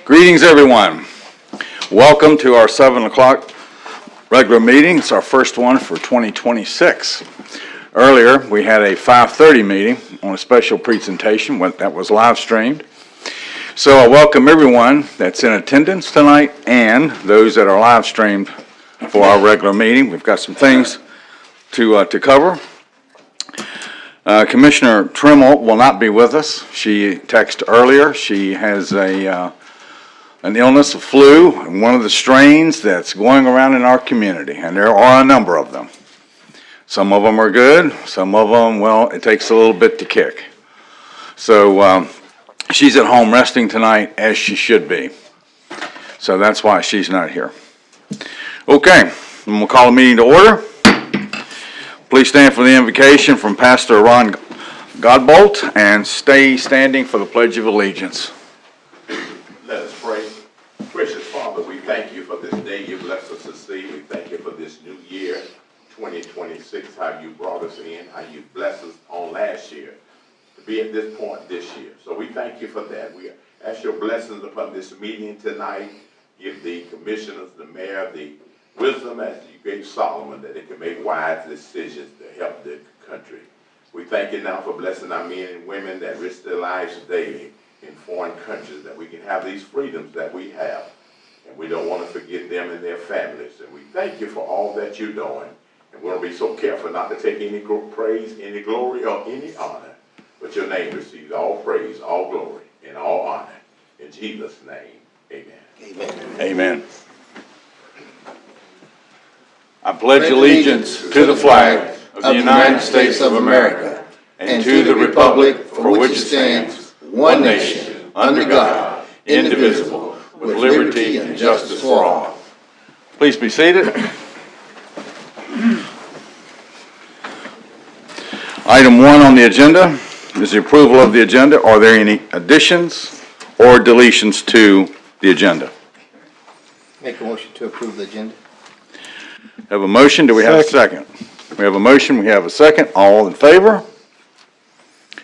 Greetings, everyone. Welcome to our 7 o'clock regular meeting. It's our first one for 2026. Earlier, we had a 5:30 meeting on a special presentation that was live streamed. So I welcome everyone that's in attendance tonight and those that are live streamed for our regular meeting. We've got some things to cover. Commissioner Trimmel will not be with us. She texted earlier. She has an illness, a flu, one of the strains that's going around in our community, and there are a number of them. Some of them are good, some of them, well, it takes a little bit to kick. So she's at home resting tonight, as she should be. So that's why she's not here. Okay, and we'll call the meeting to order. Please stand for the invocation from Pastor Ron Godbolt and stay standing for the Pledge of Allegiance. Let us pray. Gracious Father, we thank you for this day you blessed us to see. We thank you for this new year, 2026, how you brought us in, how you blessed us on last year to be at this point this year. So we thank you for that. We ask your blessings upon this meeting tonight. Give the commissioners, the mayor, the wisdom as you gave Solomon, that they can make wise decisions to help the country. We thank you now for blessing our men and women that risk their lives daily in foreign countries, that we can have these freedoms that we have. And we don't want to forget them and their families. And we thank you for all that you're doing. And we'll be so careful not to take any praise, any glory, or any honor. But your name receives all praise, all glory, and all honor. In Jesus' name, amen. Amen. Amen. I pledge allegiance to the flag of the United States of America and to the republic for which it stands, one nation, under God, indivisible, with liberty and justice for all. Please be seated. Item 1 on the agenda is the approval of the agenda. Are there any additions or deletions to the agenda? Make a motion to approve the agenda. Have a motion. Do we have a second? We have a motion. We have a second. All in favor?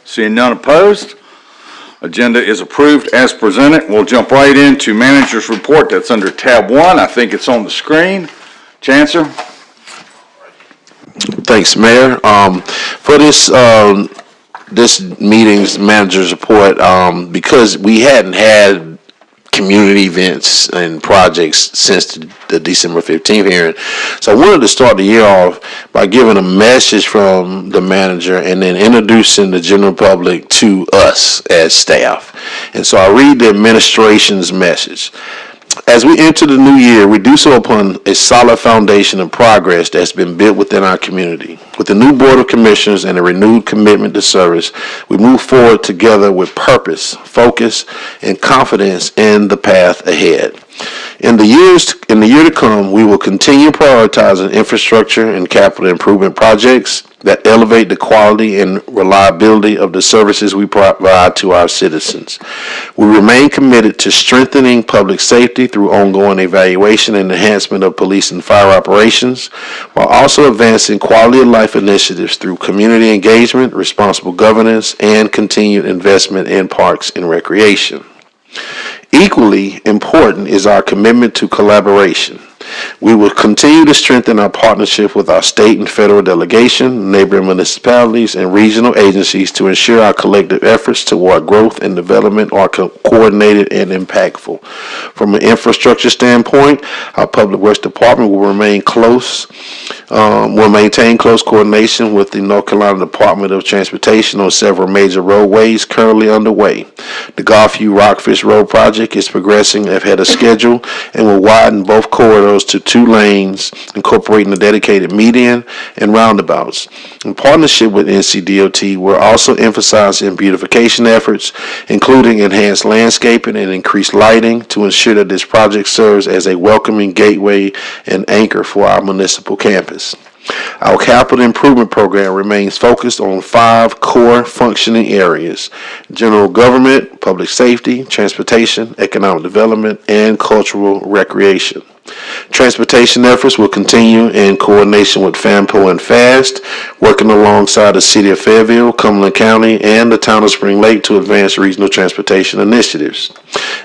Seeing none opposed, agenda is approved as presented. We'll jump right into manager's report. That's under tab 1. I think it's on the screen. Chancellor? Thanks, Mayor. For this meeting's manager's report, because we hadn't had community events and projects since the December 15th hearing. So I wanted to start the year off by giving a message from the manager and then introducing the general public to us as staff. And so I read the administration's message. As we enter the new year, we do so upon a solid foundation of progress that's been built within our community. With the new Board of Commissioners and a renewed commitment to service, we move forward together with purpose, focus, and confidence in the path ahead. In the year to come, we will continue prioritizing infrastructure and capital improvement projects that elevate the quality and reliability of the services we provide to our citizens. We remain committed to strengthening public safety through ongoing evaluation and enhancement of police and fire operations, while also advancing quality of life initiatives through community engagement, responsible governance, and continued investment in parks and recreation. Equally important is our commitment to collaboration. We will continue to strengthen our partnership with our state and federal delegation, neighboring municipalities, and regional agencies to ensure our collective efforts toward growth and development are coordinated and impactful. From an infrastructure standpoint, our Public Works Department will maintain close coordination with the North Carolina Department of Transportation on several major roadways currently underway. The Golfview Rockfish Road project is progressing ahead of schedule and will widen both corridors to 2 lanes, incorporating a dedicated median and roundabouts. In partnership with NCDOT, we're also emphasizing beautification efforts, including enhanced landscaping and increased lighting to ensure that this project serves as a welcoming gateway and anchor for our municipal campus. Our capital improvement program remains focused on 5 core functioning areas: general government, public safety, transportation, economic development, and cultural recreation. Transportation efforts will continue in coordination with FAMPO and FAST, working alongside the City of Fayetteville, Cumberland County, and the Town of Spring Lake to advance regional transportation initiatives.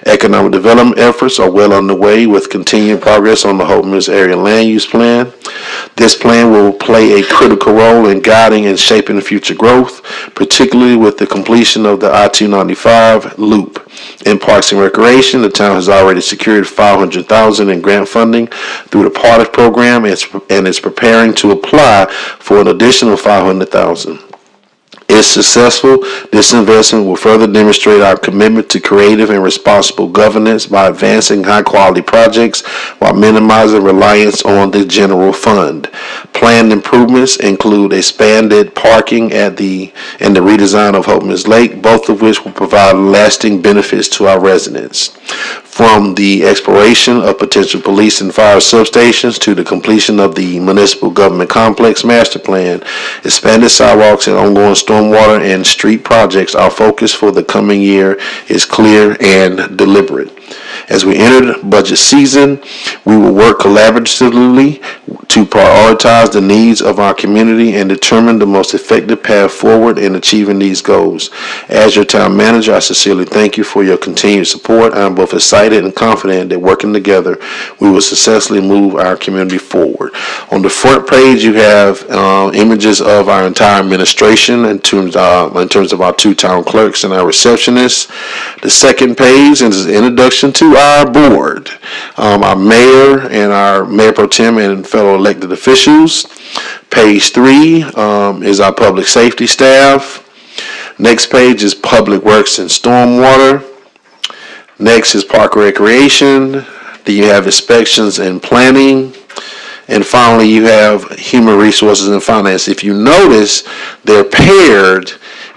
Economic development efforts are well underway with continued progress on the Hope Mills Area Land Use Plan. This plan will play a critical role in guiding and shaping future growth, particularly with the completion of the I-295 loop. In Parks and Recreation, the town has already secured $500,000 in grant funding through the PARTIS program and is preparing to apply for an additional $500,000. If successful, this investment will further demonstrate our commitment to creative and responsible governance by advancing high-quality projects while minimizing reliance on the general fund. Planned improvements include expanded parking and the redesign of Hope Mills Lake, both of which will provide lasting benefits to our residents. From the exploration of potential police and fire substations to the completion of the municipal government complex master plan, expanded sidewalks and ongoing stormwater and street projects, our focus for the coming year is clear and deliberate. As we enter the budget season, we will work collaboratively to prioritize the needs of our community and determine the most effective path forward in achieving these goals. As your town manager, I sincerely thank you for your continued support. I am both excited and confident that working together, we will successfully move our community forward. On the front page, you have images of our entire administration in terms of our two town clerks and our receptionists. The second page is an introduction to our board, our mayor and our mayor pro tem and fellow elected officials. Page 3 is our public safety staff. Next page is public works and stormwater. Next is park recreation. Then you have inspections and planning. And finally, you have human resources and finance. If you notice, they're paired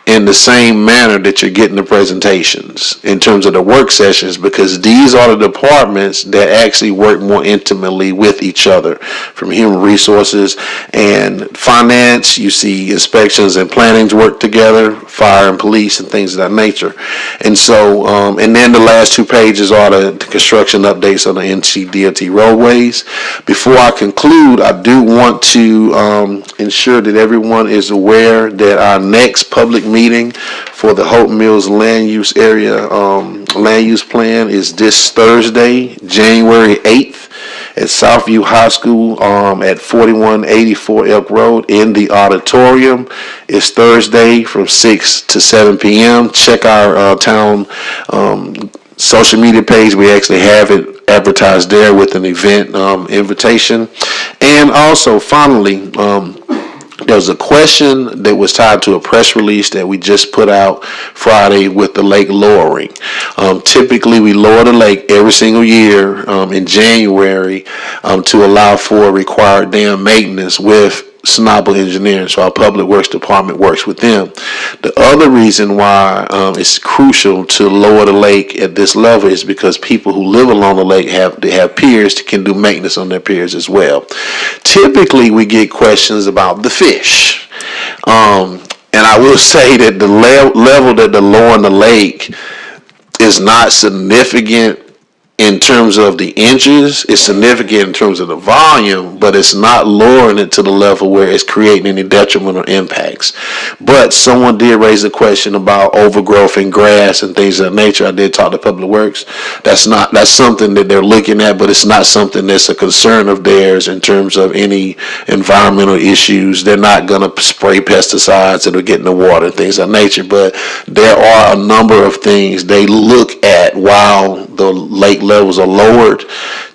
in the same manner that you're getting the presentations in terms of the work sessions, because these are the departments that actually work more intimately with each other. From human resources and finance, you see inspections and plannings work together, fire and police and things of that nature. And so, and then the last 2 pages are the construction updates on the NCDOT roadways. Before I conclude, I do want to ensure that everyone is aware that our next public meeting for the Hope Mills Land Use Area Land Use Plan is this Thursday, January 8th at Southview High School at 4184 Elk Road in the auditorium. It's Thursday from 6 to 7 p.m. Check our town social media page. We actually have it advertised there with an event invitation. And also, finally, there's a question that was tied to a press release that we just put out Friday with the lake lowering. Typically, we lower the lake every single year in January to allow for required dam maintenance with Snobble Engineering, so our Public Works Department works with them. The other reason why it's crucial to lower the lake at this level is because people who live along the lake have piers that can do maintenance on their piers as well. Typically, we get questions about the fish, and I will say that the level that they're lowering the lake is not significant in terms of the inches. It's significant in terms of the volume, but it's not lowering it to the level where it's creating any detrimental impacts. But someone did raise a question about overgrowth and grass and things of that nature. I did talk to Public Works. That's something that they're looking at, but it's not something that's a concern of theirs in terms of any environmental issues. They're not going to spray pesticides that are getting the water and things of that nature, but there are a number of things they look at while the lake levels are lowered.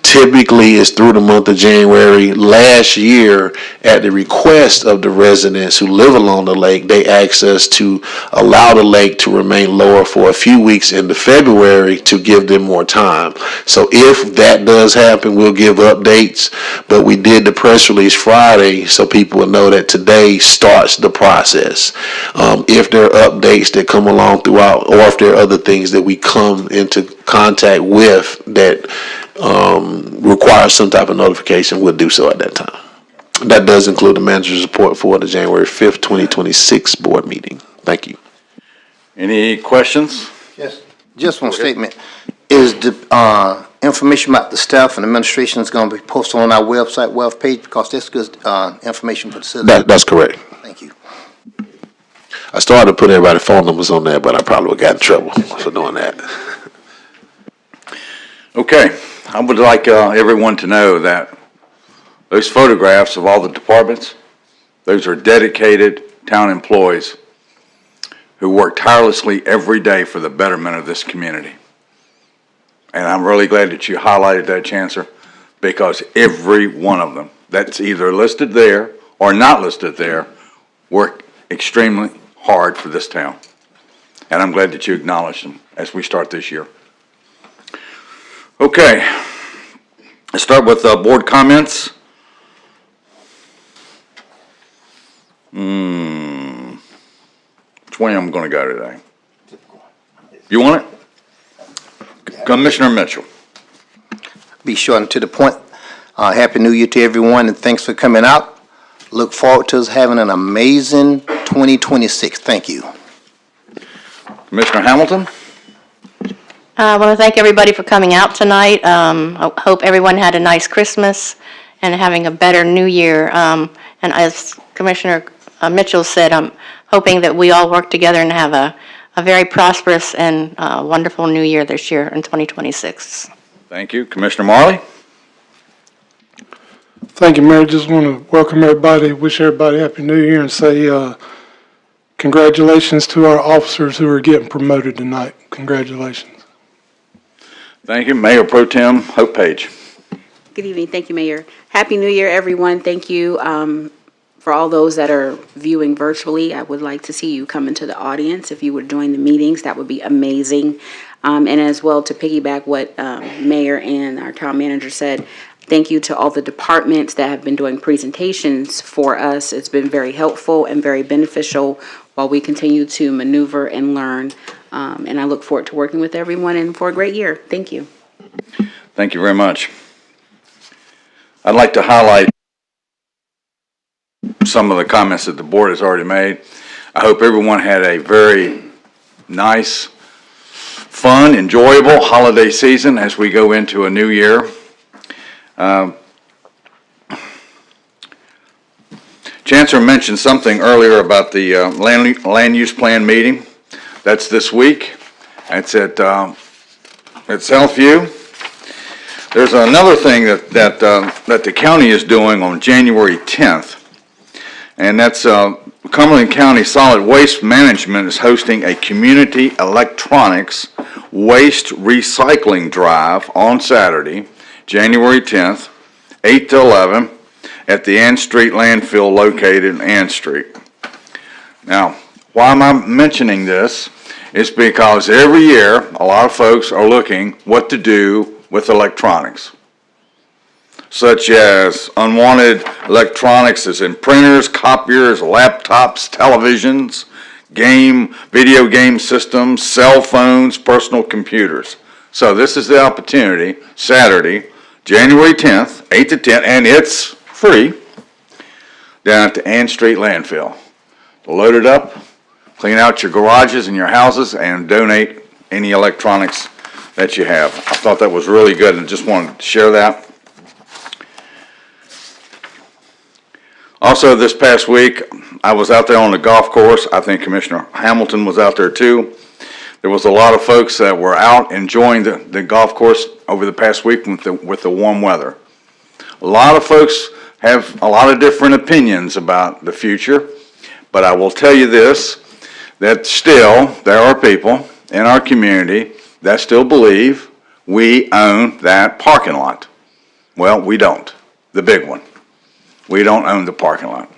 Typically, it's through the month of January. Last year, at the request of the residents who live along the lake, they asked us to allow the lake to remain lower for a few weeks into February to give them more time. So if that does happen, we'll give updates, but we did the press release Friday so people will know that today starts the process. If there are updates that come along throughout, or if there are other things that we come into contact with that requires some type of notification, we'll do so at that time. That does include the manager's report for the January 5th, 2026 board meeting. Thank you. Any questions? Yes. Just one statement. Is the information about the staff and administration is going to be posted on our website, web page, because that's good information for the citizens. That's correct. Thank you. I started to put everybody's phone numbers on there, but I probably would got in trouble for doing that. Okay, I would like everyone to know that those photographs of all the departments, those are dedicated town employees who work tirelessly every day for the betterment of this community. And I'm really glad that you highlighted that, Chancellor, because every one of them that's either listed there or not listed there work extremely hard for this town. And I'm glad that you acknowledged them as we start this year. Okay, let's start with board comments. Which way I'm going to go today? You want it? Commissioner Mitchell. Be short and to the point. Happy New Year to everyone, and thanks for coming out. Look forward to us having an amazing 2026. Thank you. Commissioner Hamilton. I want to thank everybody for coming out tonight. I hope everyone had a nice Christmas and having a better New Year. And as Commissioner Mitchell said, I'm hoping that we all work together and have a very prosperous and wonderful New Year this year in 2026. Thank you. Commissioner Marley. Thank you, Mayor. Just want to welcome everybody, wish everybody Happy New Year, and say congratulations to our officers who are getting promoted tonight. Congratulations. Thank you. Mayor Pro Tem Hope Page. Good evening. Thank you, Mayor. Happy New Year, everyone. Thank you for all those that are viewing virtually. I would like to see you come into the audience. If you would join the meetings, that would be amazing. And as well, to piggyback what Mayor and our town manager said, thank you to all the departments that have been doing presentations for us. It's been very helpful and very beneficial while we continue to maneuver and learn. And I look forward to working with everyone and for a great year. Thank you. Thank you very much. I'd like to highlight some of the comments that the board has already made. I hope everyone had a very nice, fun, enjoyable holiday season as we go into a new year. Chancellor mentioned something earlier about the land use plan meeting. That's this week. It's at Southview. There's another thing that the county is doing on January 10th, and that's Cumberland County Solid Waste Management is hosting a community electronics waste recycling drive on Saturday, January 10th, 8 to 11, at the Ann Street landfill located in Ann Street. Now, why am I mentioning this? It's because every year a lot of folks are looking what to do with electronics, such as unwanted electronics as in printers, copiers, laptops, televisions, video game systems, cell phones, personal computers. So this is the opportunity, Saturday, January 10th, 8 to 10, and it's free, down at the Ann Street landfill. Load it up, clean out your garages and your houses, and donate any electronics that you have. I thought that was really good and just wanted to share that. Also, this past week, I was out there on the golf course. I think Commissioner Hamilton was out there too. There was a lot of folks that were out enjoying the golf course over the past week with the warm weather. A lot of folks have a lot of different opinions about the future, but I will tell you this, that still there are people in our community that still believe we own that parking lot. Well, we don't, the big one. We don't own the parking lot.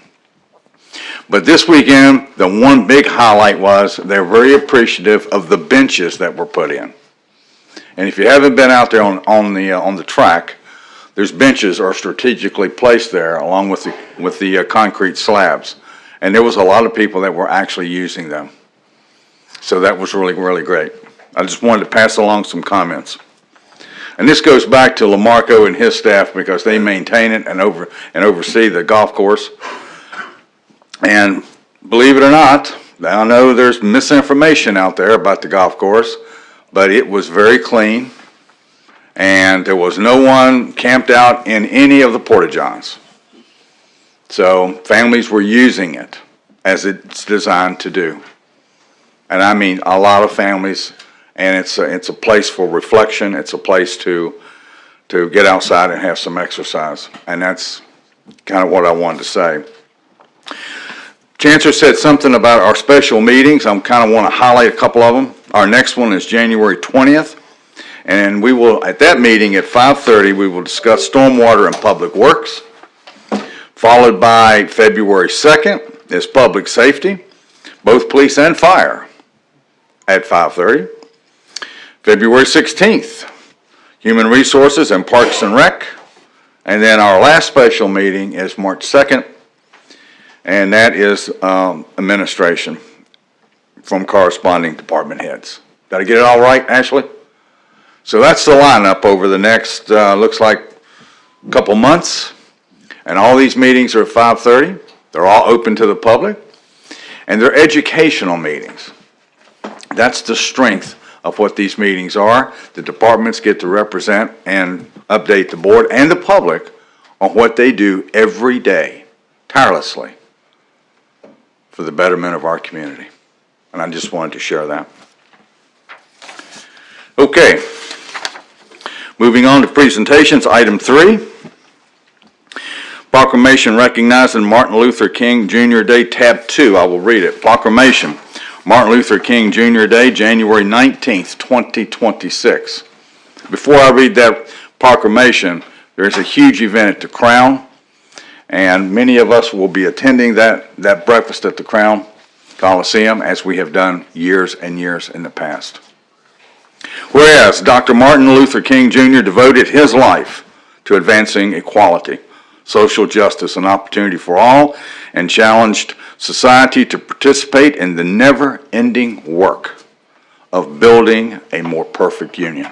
But this weekend, the one big highlight was they're very appreciative of the benches that were put in. And if you haven't been out there on the track, there's benches are strategically placed there along with the concrete slabs. And there was a lot of people that were actually using them. So that was really, really great. I just wanted to pass along some comments. And this goes back to Lamarco and his staff because they maintain it and oversee the golf course. And believe it or not, I know there's misinformation out there about the golf course, but it was very clean and there was no one camped out in any of the porta-johns. So families were using it as it's designed to do. And I mean, a lot of families, and it's a place for reflection, it's a place to get outside and have some exercise. And that's kind of what I wanted to say. Chancellor said something about our special meetings. I kind of want to highlight a couple of them. Our next one is January 20th. And we will, at that meeting at 5:30, we will discuss stormwater and public works. Followed by February 2nd is public safety, both police and fire at 5:30. February 16th, human resources and parks and rec. And then our last special meeting is March 2nd, and that is administration from corresponding department heads. Did I get it all right, Ashley? So that's the lineup over the next, looks like, couple months. And all these meetings are at 5:30. They're all open to the public. And they're educational meetings. That's the strength of what these meetings are. The departments get to represent and update the board and the public on what they do every day, tirelessly, for the betterment of our community. And I just wanted to share that. Okay. Moving on to presentations, item 3. Proclamation recognizing Martin Luther King Jr. Day, tab 2. I will read it. Proclamation, Martin Luther King Jr. Day, January 19th, 2026. Before I read that proclamation, there's a huge event at the Crown, and many of us will be attending that breakfast at the Crown Coliseum, as we have done years and years in the past. Whereas Dr. Martin Luther King Jr. devoted his life to advancing equality, social justice, and opportunity for all, and challenged society to participate in the never-ending work of building a more perfect union.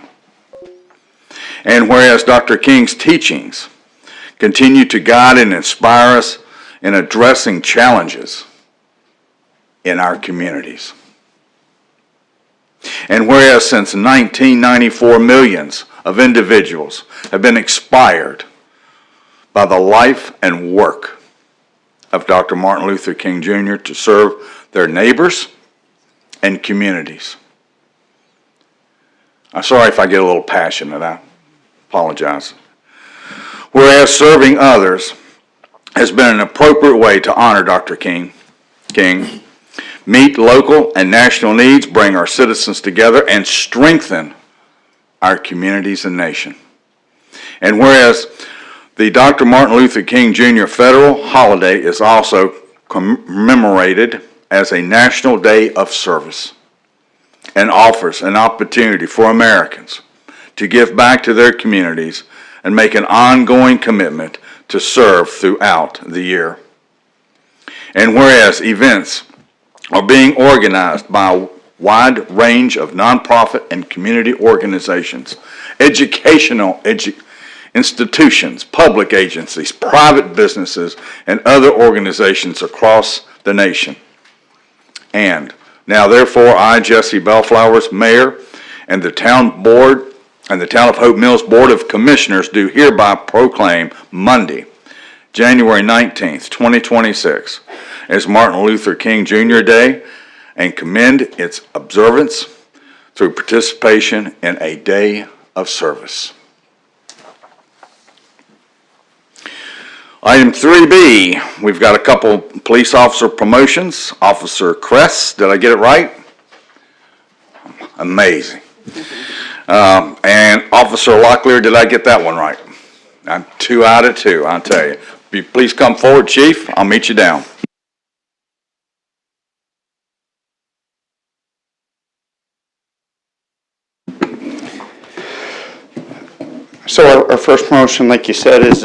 And whereas Dr. King's teachings continue to guide and inspire us in addressing challenges in our communities. And whereas since 1994, millions of individuals have been inspired by the life and work of Dr. Martin Luther King Jr. to serve their neighbors and communities. I'm sorry if I get a little passionate, I apologize. Whereas serving others has been an appropriate way to honor Dr. King, meet local and national needs, bring our citizens together, and strengthen our communities and nation. And whereas the Dr. Martin Luther King Jr. federal holiday is also commemorated as a National Day of Service and offers an opportunity for Americans to give back to their communities and make an ongoing commitment to serve throughout the year. And whereas events are being organized by a wide range of nonprofit and community organizations, educational institutions, public agencies, private businesses, and other organizations across the nation. And now therefore I, Jesse Bellflowers, Mayor, and the Town Board and the Town of Hope Mills Board of Commissioners do hereby proclaim Monday, January 19th, 2026, as Martin Luther King Jr. Day, and commend its observance through participation in a day of service. Item 3B, we've got a couple police officer promotions. Officer Kress, did I get it right? Amazing. And Officer Locklear, did I get that one right? I'm 2 out of 2, I'll tell you. Please come forward, Chief. I'll meet you down. So our first promotion, like you said, is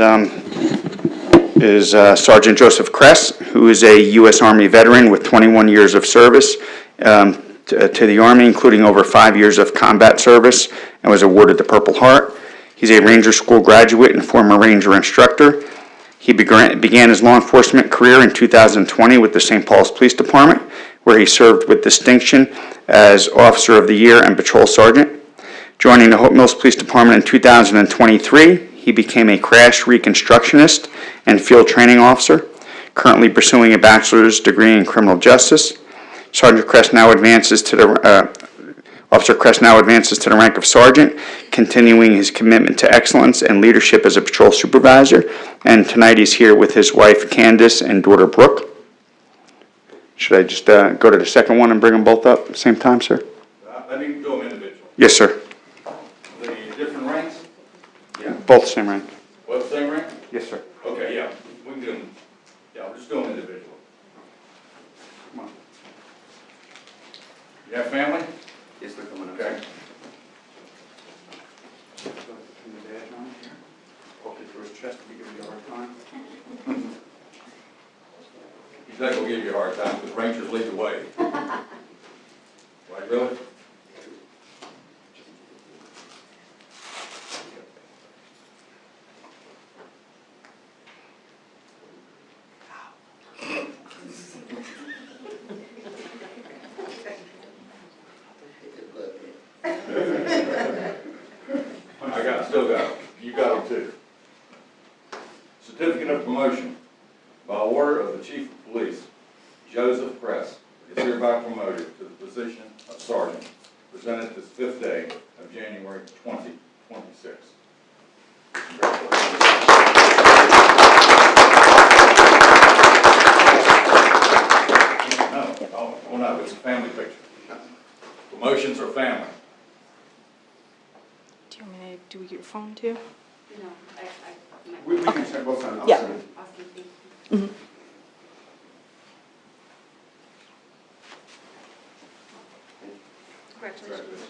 Sergeant Joseph Kress, who is a U.S. Army veteran with 21 years of service to the Army, including over 5 years of combat service, and was awarded the Purple Heart. He's a Ranger School graduate and former Ranger instructor. He began his law enforcement career in 2020 with the St. Paul's Police Department, where he served with distinction as Officer of the Year and Patrol Sergeant. Joining the Hope Mills Police Department in 2023, he became a crash reconstructionist and field training officer, currently pursuing a bachelor's degree in criminal justice. Officer Kress now advances to the rank of sergeant, continuing his commitment to excellence and leadership as a patrol supervisor. And tonight he's here with his wife Candace and daughter Brooke. Should I just go to the second one and bring them both up at the same time, sir? Let me do them individually. Yes, sir. The different ranks? Yeah. Both same rank. What, same rank? Yes, sir. Okay, yeah, we can do them. Yeah, we'll just do them individually. Come on. You have family? Yes, they're coming up. Okay. Poke it through his chest to give you a hard time. He's not gonna give you a hard time, because Rangers lead the way. Right, really? Still got it. You got it too. Certificate of promotion. By order of the Chief of Police, Joseph Kress is hereby promoted to the position of Sergeant, presented this 5th day of January 2026. No, it's a family picture. Promotions are family. Do you want me to, do we get your phone too? We can send both sides. Yeah. Congratulations.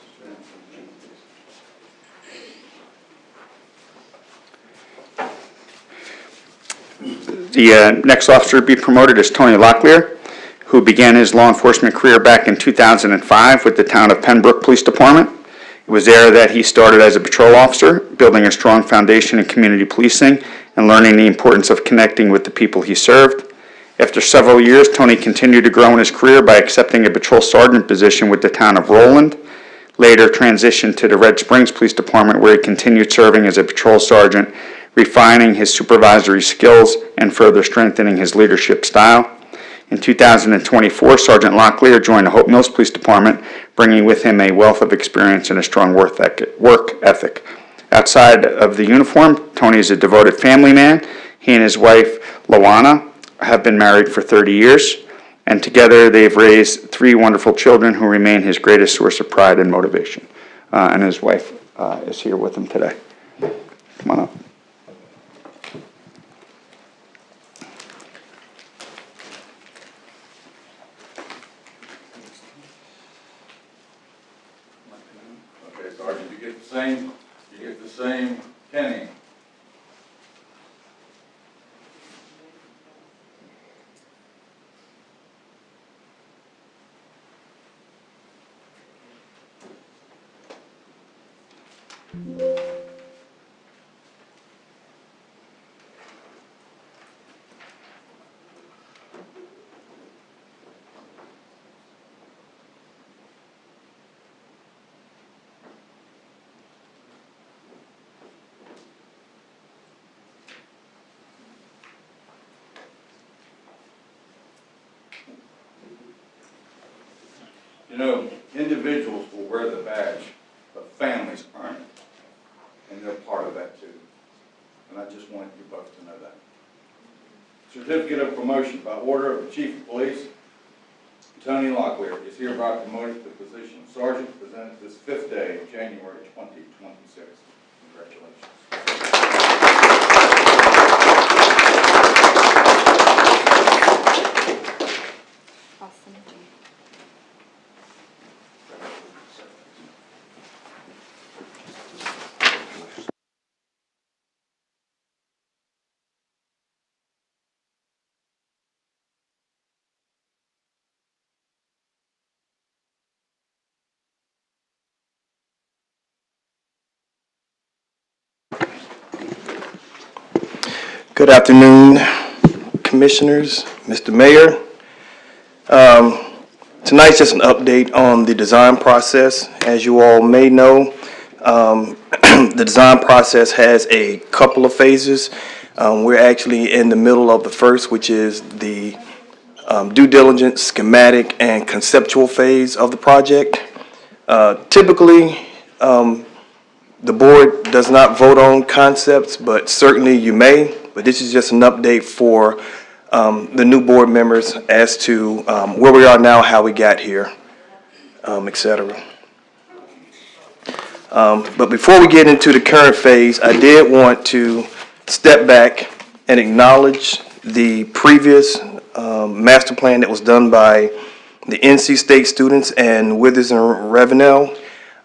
The next officer to be promoted is Tony Locklear, who began his law enforcement career back in 2005 with the town of Pembroke Police Department. It was there that he started as a patrol officer, building a strong foundation in community policing and learning the importance of connecting with the people he served. After several years, Tony continued to grow in his career by accepting a patrol sergeant position with the town of Roland. Later transitioned to the Red Springs Police Department, where he continued serving as a patrol sergeant, refining his supervisory skills and further strengthening his leadership style. In 2024, Sergeant Locklear joined the Hope Mills Police Department, bringing with him a wealth of experience and a strong work ethic. Outside of the uniform, Tony is a devoted family man. He and his wife, Lawana, have been married for 30 years, and together they've raised 3 wonderful children who remain his greatest source of pride and motivation. And his wife is here with him today. Come on up. Okay, Sergeant, you get the same penny. You know, individuals will wear the badge, but families earn it. And they're part of that too. And I just want you both to know that. Certificate of promotion by order of the Chief of Police, Tony Locklear is hereby promoted to the position of Sergeant, presented this 5th day of January 2026. Congratulations. Awesome. Good afternoon, Commissioners, Mr. Mayor. Tonight's just an update on the design process. As you all may know, The design process has a couple of phases. We're actually in the middle of the first, which is the due diligence, schematic, and conceptual phase of the project. Typically, the board does not vote on concepts, but certainly you may. But this is just an update for the new board members as to where we are now, how we got here, et cetera. But before we get into the current phase, I did want to step back and acknowledge the previous master plan that was done by the NC State students and Withers and Ravenel.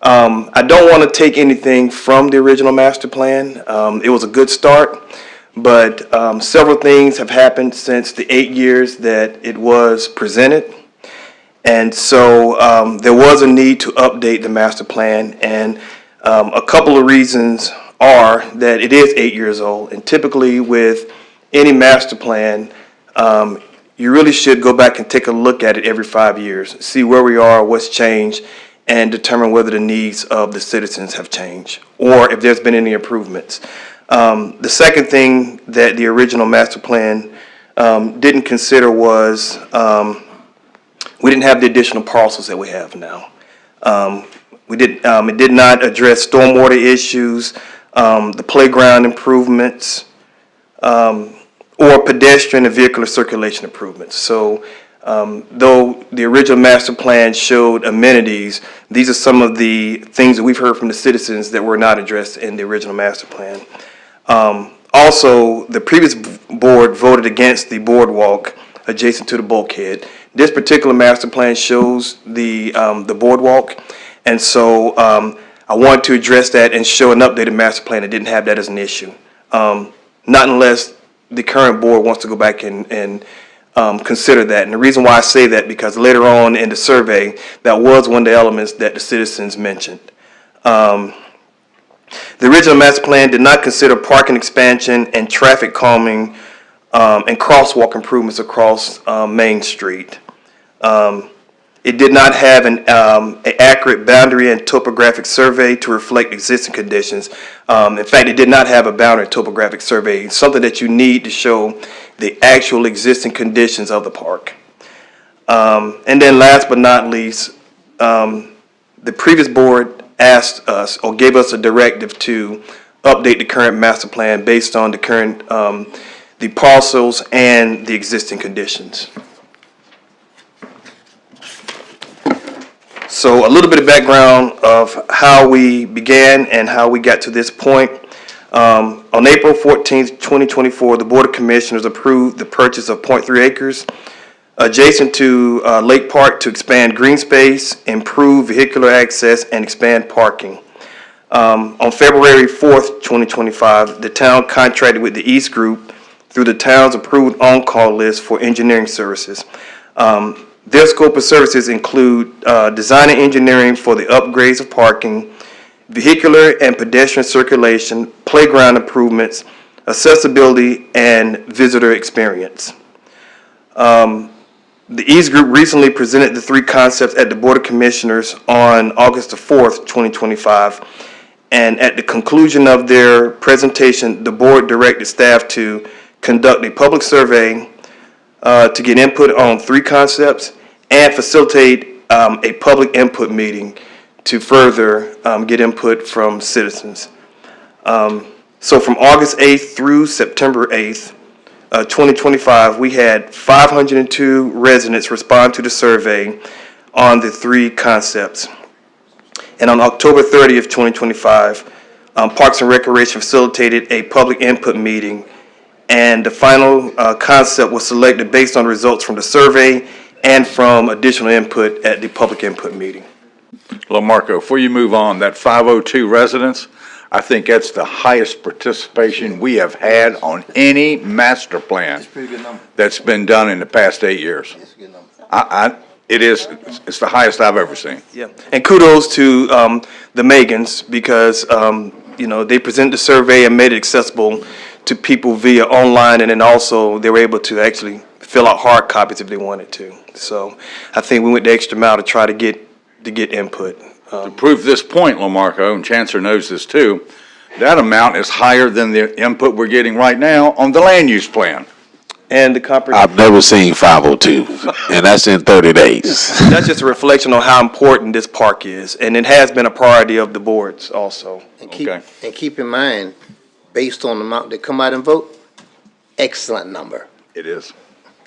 I don't want to take anything from the original master plan. It was a good start, but several things have happened since the 8 years that it was presented. And so there was a need to update the master plan, and a couple of reasons are that it is 8 years old, and typically with any master plan, you really should go back and take a look at it every 5 years, see where we are, what's changed, and determine whether the needs of the citizens have changed or if there's been any improvements. The second thing that the original master plan didn't consider was we didn't have the additional parcels that we have now. It did not address stormwater issues, the playground improvements, or pedestrian and vehicular circulation improvements. So though the original master plan showed amenities, these are some of the things that we've heard from the citizens that were not addressed in the original master plan. Also, the previous board voted against the boardwalk adjacent to the bulkhead. This particular master plan shows the boardwalk, and so I wanted to address that and show an updated master plan that didn't have that as an issue. Not unless the current board wants to go back and consider that. And the reason why I say that, because later on in the survey, that was one of the elements that the citizens mentioned. The original master plan did not consider parking expansion and traffic calming and crosswalk improvements across Main Street. It did not have an accurate boundary and topographic survey to reflect existing conditions. In fact, it did not have a boundary and topographic survey, something that you need to show the actual existing conditions of the park. And then last but not least, the previous board asked us or gave us a directive to update the current master plan based on the current, the parcels and the existing conditions. So a little bit of background of how we began and how we got to this point. On April 14th, 2024, the Board of Commissioners approved the purchase of 0.3 acres adjacent to Lake Park to expand green space, improve vehicular access, and expand parking. On February 4th, 2025, the town contracted with the East Group through the town's approved on-call list for engineering services. Their scope of services include design and engineering for the upgrades of parking, vehicular and pedestrian circulation, playground improvements, accessibility, and visitor experience. The East Group recently presented the three concepts at the Board of Commissioners on August the 4th, 2025. And at the conclusion of their presentation, the board directed staff to conduct a public survey to get input on three concepts and facilitate a public input meeting to further get input from citizens. So from August 8th through September 8th, 2025, we had 502 residents respond to the survey on the three concepts. And on October 30th, 2025, Parks and Recreation facilitated a public input meeting, and the final concept was selected based on the results from the survey and from additional input at the public input meeting. LaMarco, before you move on, that 502 residents, I think that's the highest participation we have had on any master plan that's been done in the past 8 years. It's the highest I've ever seen. Yeah, and kudos to the Megans because, they presented the survey and made it accessible to people via online, and then also they were able to actually fill out hard copies if they wanted to. So I think we went the extra mile to try to get input. To prove this point, Lamarco, and Chancellor knows this too, that amount is higher than the input we're getting right now on the land use plan. And the comprehensive. I've never seen 502, and that's in 30 days. That's just a reflection on how important this park is, and it has been a priority of the boards also. And keep, Okay. and keep in mind, based on the amount that come out and vote, excellent number, It is.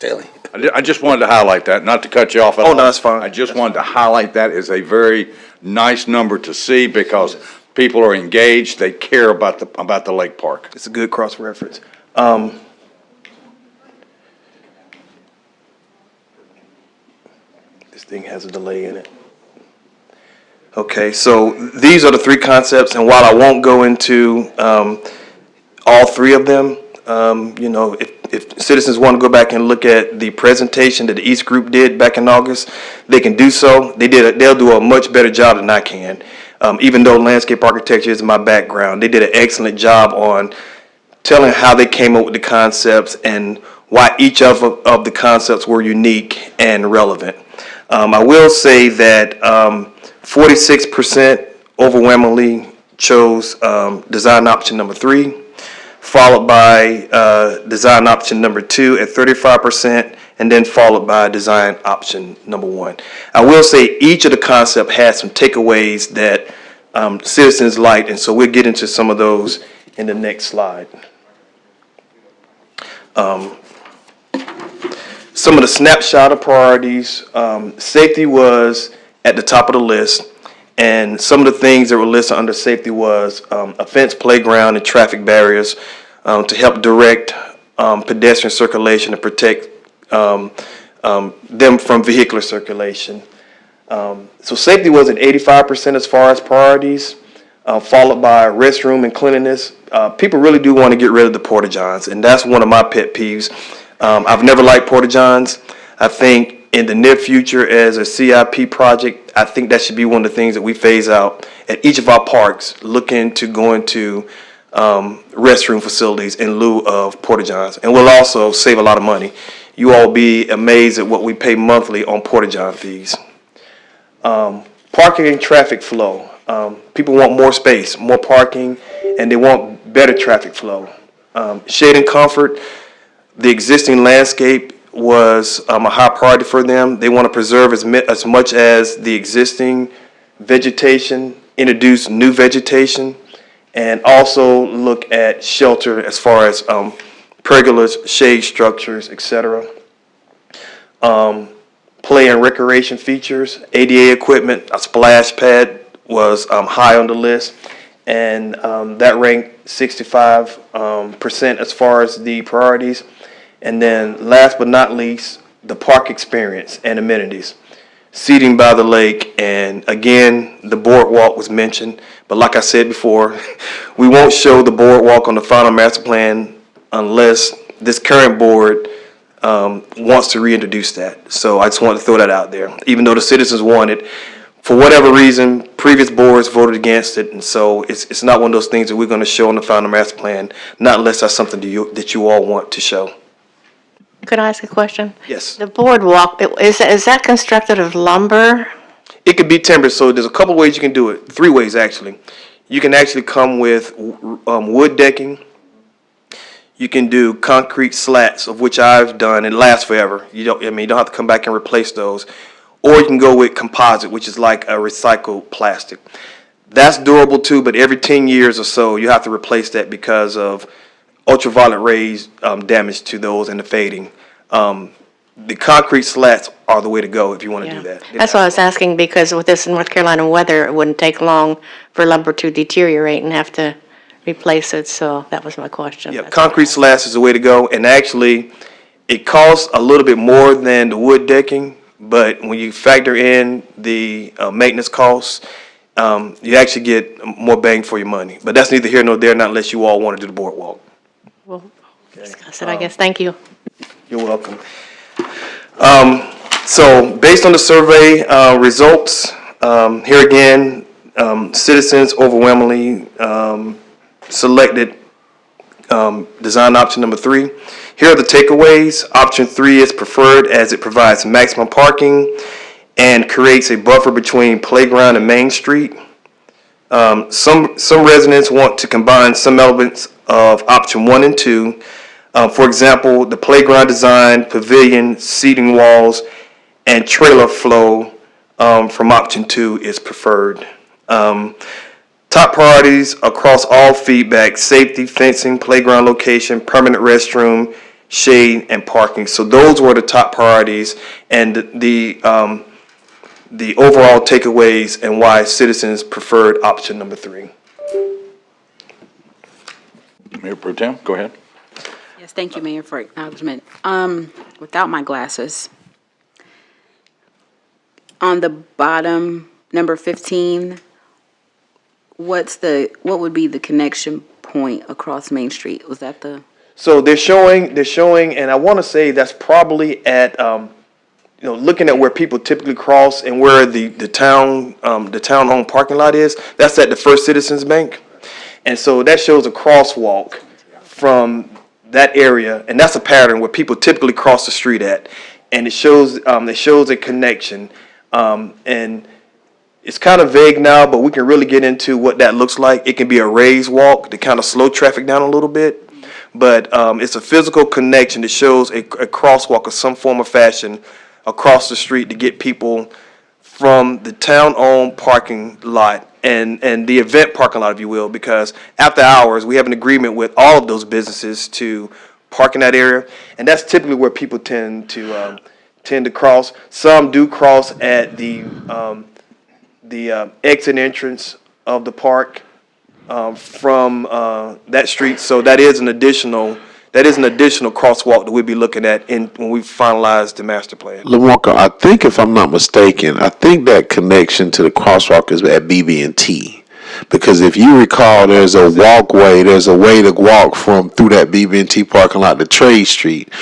really. I just wanted to highlight that, not to cut you off at all. Oh, no, that's fine. I just wanted to highlight that as a very nice number to see because people are engaged, they care about the lake park. It's a good cross-reference. This thing has a delay in it. Okay, so these are the three concepts, and while I won't go into all three of them, if citizens want to go back and look at the presentation that the East Group did back in August, they can do so. They'll do a much better job than I can. Even though landscape architecture is my background, they did an excellent job on telling how they came up with the concepts and why each of the concepts were unique and relevant. I will say that 46% overwhelmingly chose design option number 3, followed by design option number 2 at 35%, and then followed by design option number 1. I will say each of the concept has some takeaways that citizens liked, and so we'll get into some of those in the next slide. Some of the snapshot of priorities, safety was at the top of the list, and some of the things that were listed under safety was a fence, playground, and traffic barriers to help direct pedestrian circulation and protect them from vehicular circulation. So safety was at 85% as far as priorities, followed by restroom and cleanliness. People really do want to get rid of the porta-johns, and that's one of my pet peeves. I've never liked porta-johns. I think in the near future as a CIP project, I think that should be one of the things that we phase out at each of our parks, look into going to restroom facilities in lieu of porta-johns. And we'll also save a lot of money. You all be amazed at what we pay monthly on porta-john fees. Parking and traffic flow. People want more space, more parking, and they want better traffic flow. Shade and comfort. The existing landscape was a high priority for them. They want to preserve as much as the existing vegetation, introduce new vegetation, and also look at shelter as far as pergolas, shade structures, etc. Play and recreation features, ADA equipment, a splash pad was high on the list, and that ranked 65% as far as the priorities. And then last but not least, the park experience and amenities. Seating by the lake, and again, the boardwalk was mentioned. But like I said before, we won't show the boardwalk on the final master plan unless this current board wants to reintroduce that. So I just want to throw that out there. Even though the citizens want it, for whatever reason, previous boards voted against it, and so it's not one of those things that we're going to show on the final master plan, not unless that's something that you all want to show. Could I ask a question? Yes. The boardwalk, is that constructed of lumber? It could be timbered, so there's a couple ways you can do it. 3 ways, actually. You can actually come with wood decking. You can do concrete slats, of which I've done, and it lasts forever. You don't have to come back and replace those. Or you can go with composite, which is like a recycled plastic. That's durable too, but every 10 years or so, you have to replace that because of ultraviolet rays damage to those and the fading. The concrete slats are the way to go if you want to do that. That's why I was asking, because with this North Carolina weather, it wouldn't take long for lumber to deteriorate and have to replace it, so that was my question. Yeah, concrete slats is the way to go, and actually, it costs a little bit more than the wood decking, but when you factor in the maintenance costs, you actually get more bang for your money. But that's neither here nor there, not unless you all want to do the boardwalk. We'll discuss it, I guess. Thank you. You're welcome. So based on the survey results, here again, citizens overwhelmingly selected design option number 3. Here are the takeaways. Option 3 is preferred as it provides maximum parking and creates a buffer between playground and Main Street. Some residents want to combine some elements of option 1 and 2. For example, the playground design, pavilion, seating walls, and trailer flow from option 2 is preferred. Top priorities across all feedback: safety, fencing, playground location, permanent restroom, shade, and parking. So those were the top priorities and the overall takeaways and why citizens preferred option number 3. Mayor Pro Tem, go ahead. Yes, thank you, Mayor, for acknowledgement. Without my glasses, on the bottom, number 15, what would be the connection point across Main Street? Was that the? So they're showing, and I want to say that's probably at, looking at where people typically cross and where the town-owned parking lot is. That's at the First Citizens Bank, and so that shows a crosswalk from that area, and that's a pattern where people typically cross the street at, and it shows a connection, and it's kind of vague now, but we can really get into what that looks like. It can be a raised walk to kind of slow traffic down a little bit, but it's a physical connection that shows a crosswalk of some form or fashion across the street to get people from the town-owned parking lot and the event parking lot, if you will, because after hours, we have an agreement with all of those businesses to park in that area, and that's typically where people tend to cross. Some do cross at the exit entrance of the park from that street. So that is an additional crosswalk that we'll be looking at when we finalize the master plan. LaMarca, I think if I'm not mistaken, I think that connection to the crosswalk is at BB&T. Because if you recall, there's a walkway, there's a way to walk through that BB&T parking lot to Trade Street.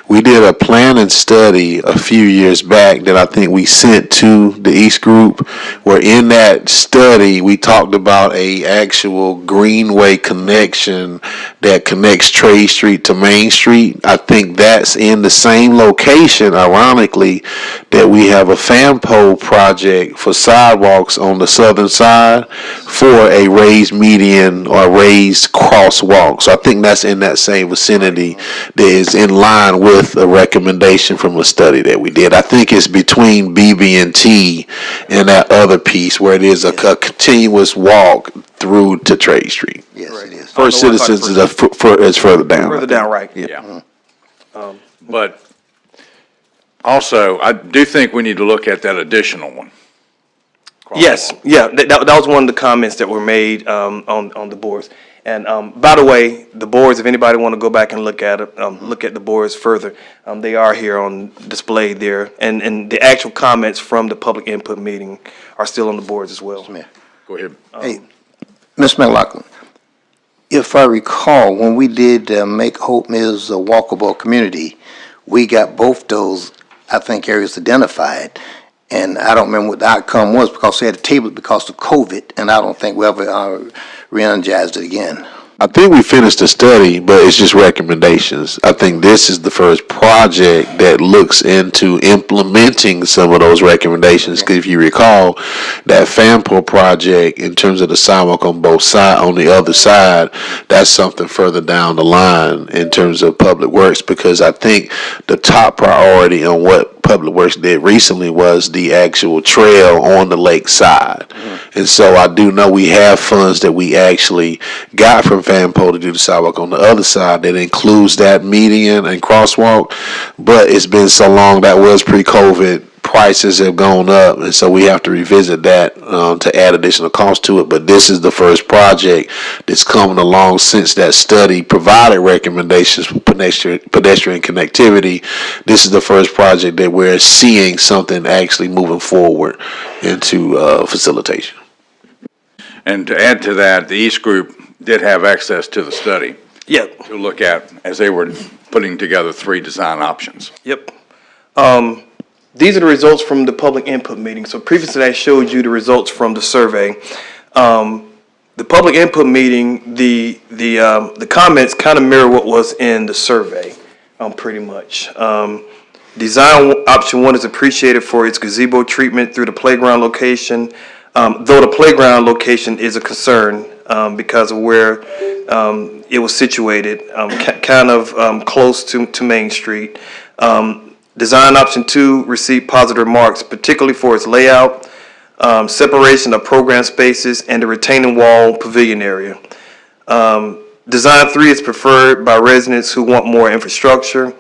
We did a planning study a few years back that I think we sent to the East Group, where in that study we talked about a actual greenway connection that connects Trade Street to Main Street. I think that's in the same location, ironically, that we have a FAMPO project for sidewalks on the southern side for a raised median or raised crosswalk. So I think that's in that same vicinity that is in line with a recommendation from a study that we did. I think it's between BB&T and that other piece where it is a continuous walk through to Trade Street. Yes, it is. First Citizens is further down. Further down, right. Yeah. But also, I do think we need to look at that additional one. Yes, yeah, that was one of the comments that were made on the boards. And by the way, the boards, if anybody want to go back and look at it, look at the boards further, they are here on display there. And the actual comments from the public input meeting are still on the boards as well. Go ahead. Hey, Ms. McLaughlin, if I recall, when we did make Hope Mills a walkable community, we got both those, I think, areas identified. And I don't remember what the outcome was because they had to table it because of COVID, and I don't think we ever re-energized it again. I think we finished the study, but it's just recommendations. I think this is the first project that looks into implementing some of those recommendations. Because if you recall, that FAMPO project, in terms of the sidewalk on both sides, on the other side, that's something further down the line in terms of Public Works. Because I think the top priority on what Public Works did recently was the actual trail on the lake side. And so I do know we have funds that we actually got from FAMPO to do the sidewalk on the other side that includes that median and crosswalk, but it's been so long, that was pre-COVID, prices have gone up, and so we have to revisit that to add additional cost to it. But this is the first project that's coming along since that study provided recommendations for pedestrian connectivity. This is the first project that we're seeing something actually moving forward into facilitation. And to add to that, the East Group did have access to the study Yep, to look at as they were putting together 3 design options. yep. These are the results from the public input meeting. So previously I showed you the results from the survey. The public input meeting, the comments kind of mirror what was in the survey, pretty much. Design option one is appreciated for its gazebo treatment through the playground location, though the playground location is a concern because of where it was situated, kind of close to Main Street. Design option two received positive remarks, particularly for its layout, separation of program spaces, and the retaining wall pavilion area. Design three is preferred by residents who want more infrastructure,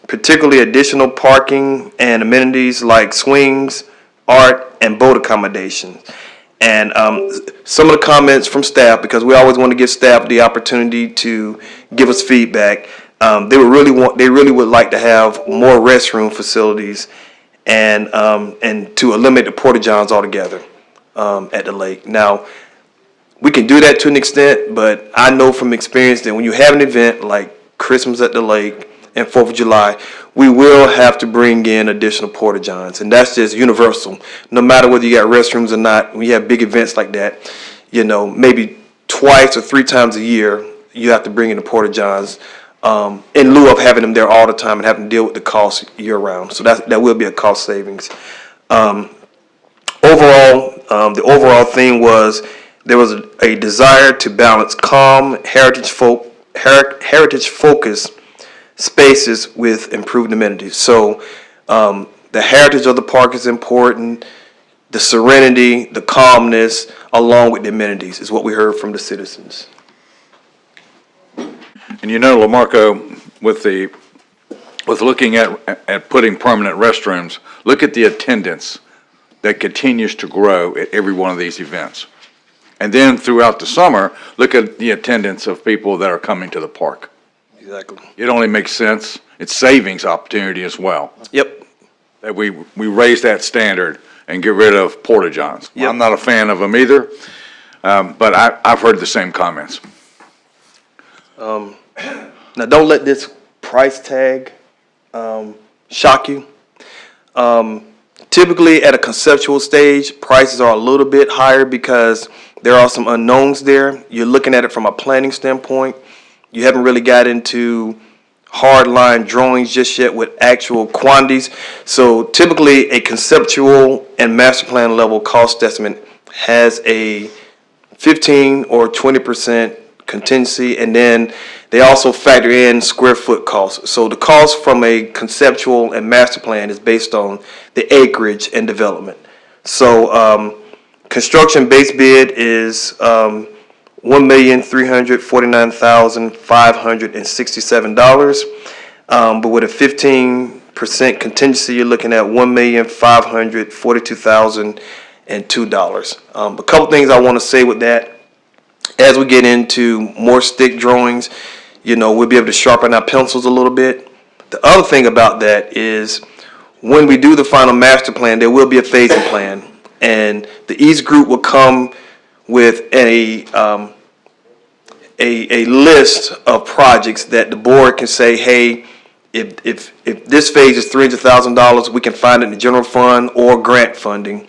particularly additional parking and amenities like swings, art, and boat accommodations. And some of the comments from staff, because we always want to give staff the opportunity to give us feedback, they really would like to have more restroom facilities and to eliminate the porta-johns altogether at the lake. Now, we can do that to an extent, but I know from experience that when you have an event like Christmas at the lake and 4th of July, we will have to bring in additional porta-johns, and that's just universal. No matter whether you got restrooms or not, when you have big events like that, you know, maybe twice or 3 times a year, you have to bring in the porta-johns in lieu of having them there all the time and having to deal with the cost year-round. So that will be a cost savings. Overall, the overall theme was there was a desire to balance calm, heritage-focused spaces with improved amenities. So the heritage of the park is important. The serenity, the calmness, along with the amenities is what we heard from the citizens. And you know, LaMarco, with looking at putting permanent restrooms, look at the attendance that continues to grow at every one of these events. And then throughout the summer, look at the attendance of people that are coming to the park. Exactly. It only makes sense. It's savings opportunity as well. Yep. That we raise that standard and get rid of porta-johns. Yep. I'm not a fan of them either, but I've heard the same comments. Now, don't let this price tag shock you. Typically, at a conceptual stage, prices are a little bit higher because there are some unknowns there. You're looking at it from a planning standpoint. You haven't really got into hard line drawings just yet with actual quantities. So typically, a conceptual and master plan level cost estimate has a 15 or 20% contingency, and then they also factor in square foot costs. So the cost from a conceptual and master plan is based on the acreage and development. So construction base bid is $1,349,567, but with a 15% contingency, you're looking at $1,542,002. A couple things I want to say with that. As we get into more stick drawings, you know, we'll be able to sharpen our pencils a little bit. The other thing about that is when we do the final master plan, there will be a phasing plan, and the East Group will come with a list of projects that the board can say, hey, if this phase is $300,000, we can find it in the general fund or grant funding.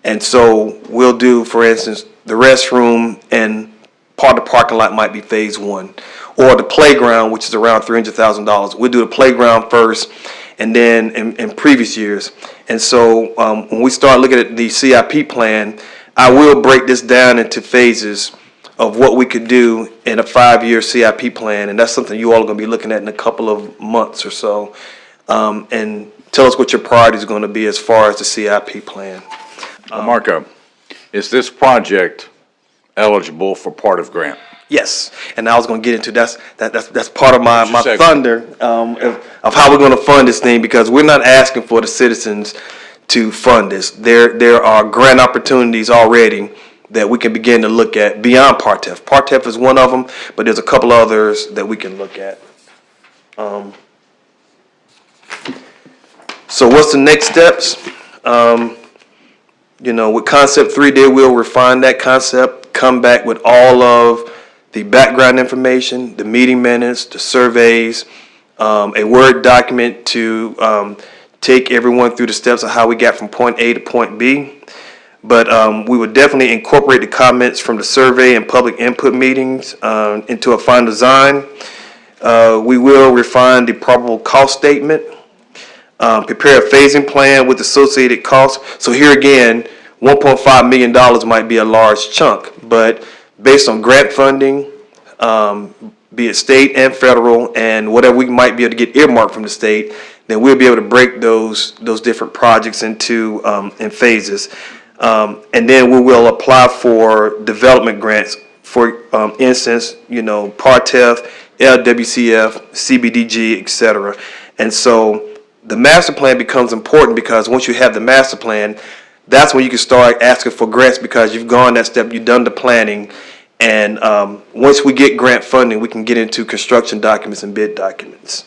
And so we'll do, for instance, the restroom and part of the parking lot might be phase one, or the playground, which is around $300,000. We'll do the playground first, and then in previous years. And so when we start looking at the CIP plan, I will break this down into phases of what we could do in a 5-year CIP plan, and that's something you all are going to be looking at in a couple of months or so. And tell us what your priority is going to be as far as the CIP plan. Marco, is this project eligible for part of grant? Yes, and I was going to get into that's part of my Segue. thunder of how we're going to fund this thing, because we're not asking for the citizens to fund this. There are grant opportunities already that we can begin to look at beyond PARTEF. PARTEF is one of them, but there's a couple others that we can look at. So what's the next steps? You know, with concept 3, they will refine that concept, come back with all of the background information, the meeting minutes, the surveys, a Word document to take everyone through the steps of how we got from point A to point B. But we would definitely incorporate the comments from the survey and public input meetings into a final design. We will refine the probable cost statement. prepare a phasing plan with associated costs. So here again, $1.5 million might be a large chunk, but based on grant funding, be it state and federal, and whatever we might be able to get earmarked from the state, then we'll be able to break those different projects into in phases. And then we will apply for development grants. For instance, PARTEF, LWCF, CBDG, et cetera. And so the master plan becomes important because once you have the master plan, that's when you can start asking for grants because you've gone that step, you've done the planning. And once we get grant funding, we can get into construction documents and bid documents.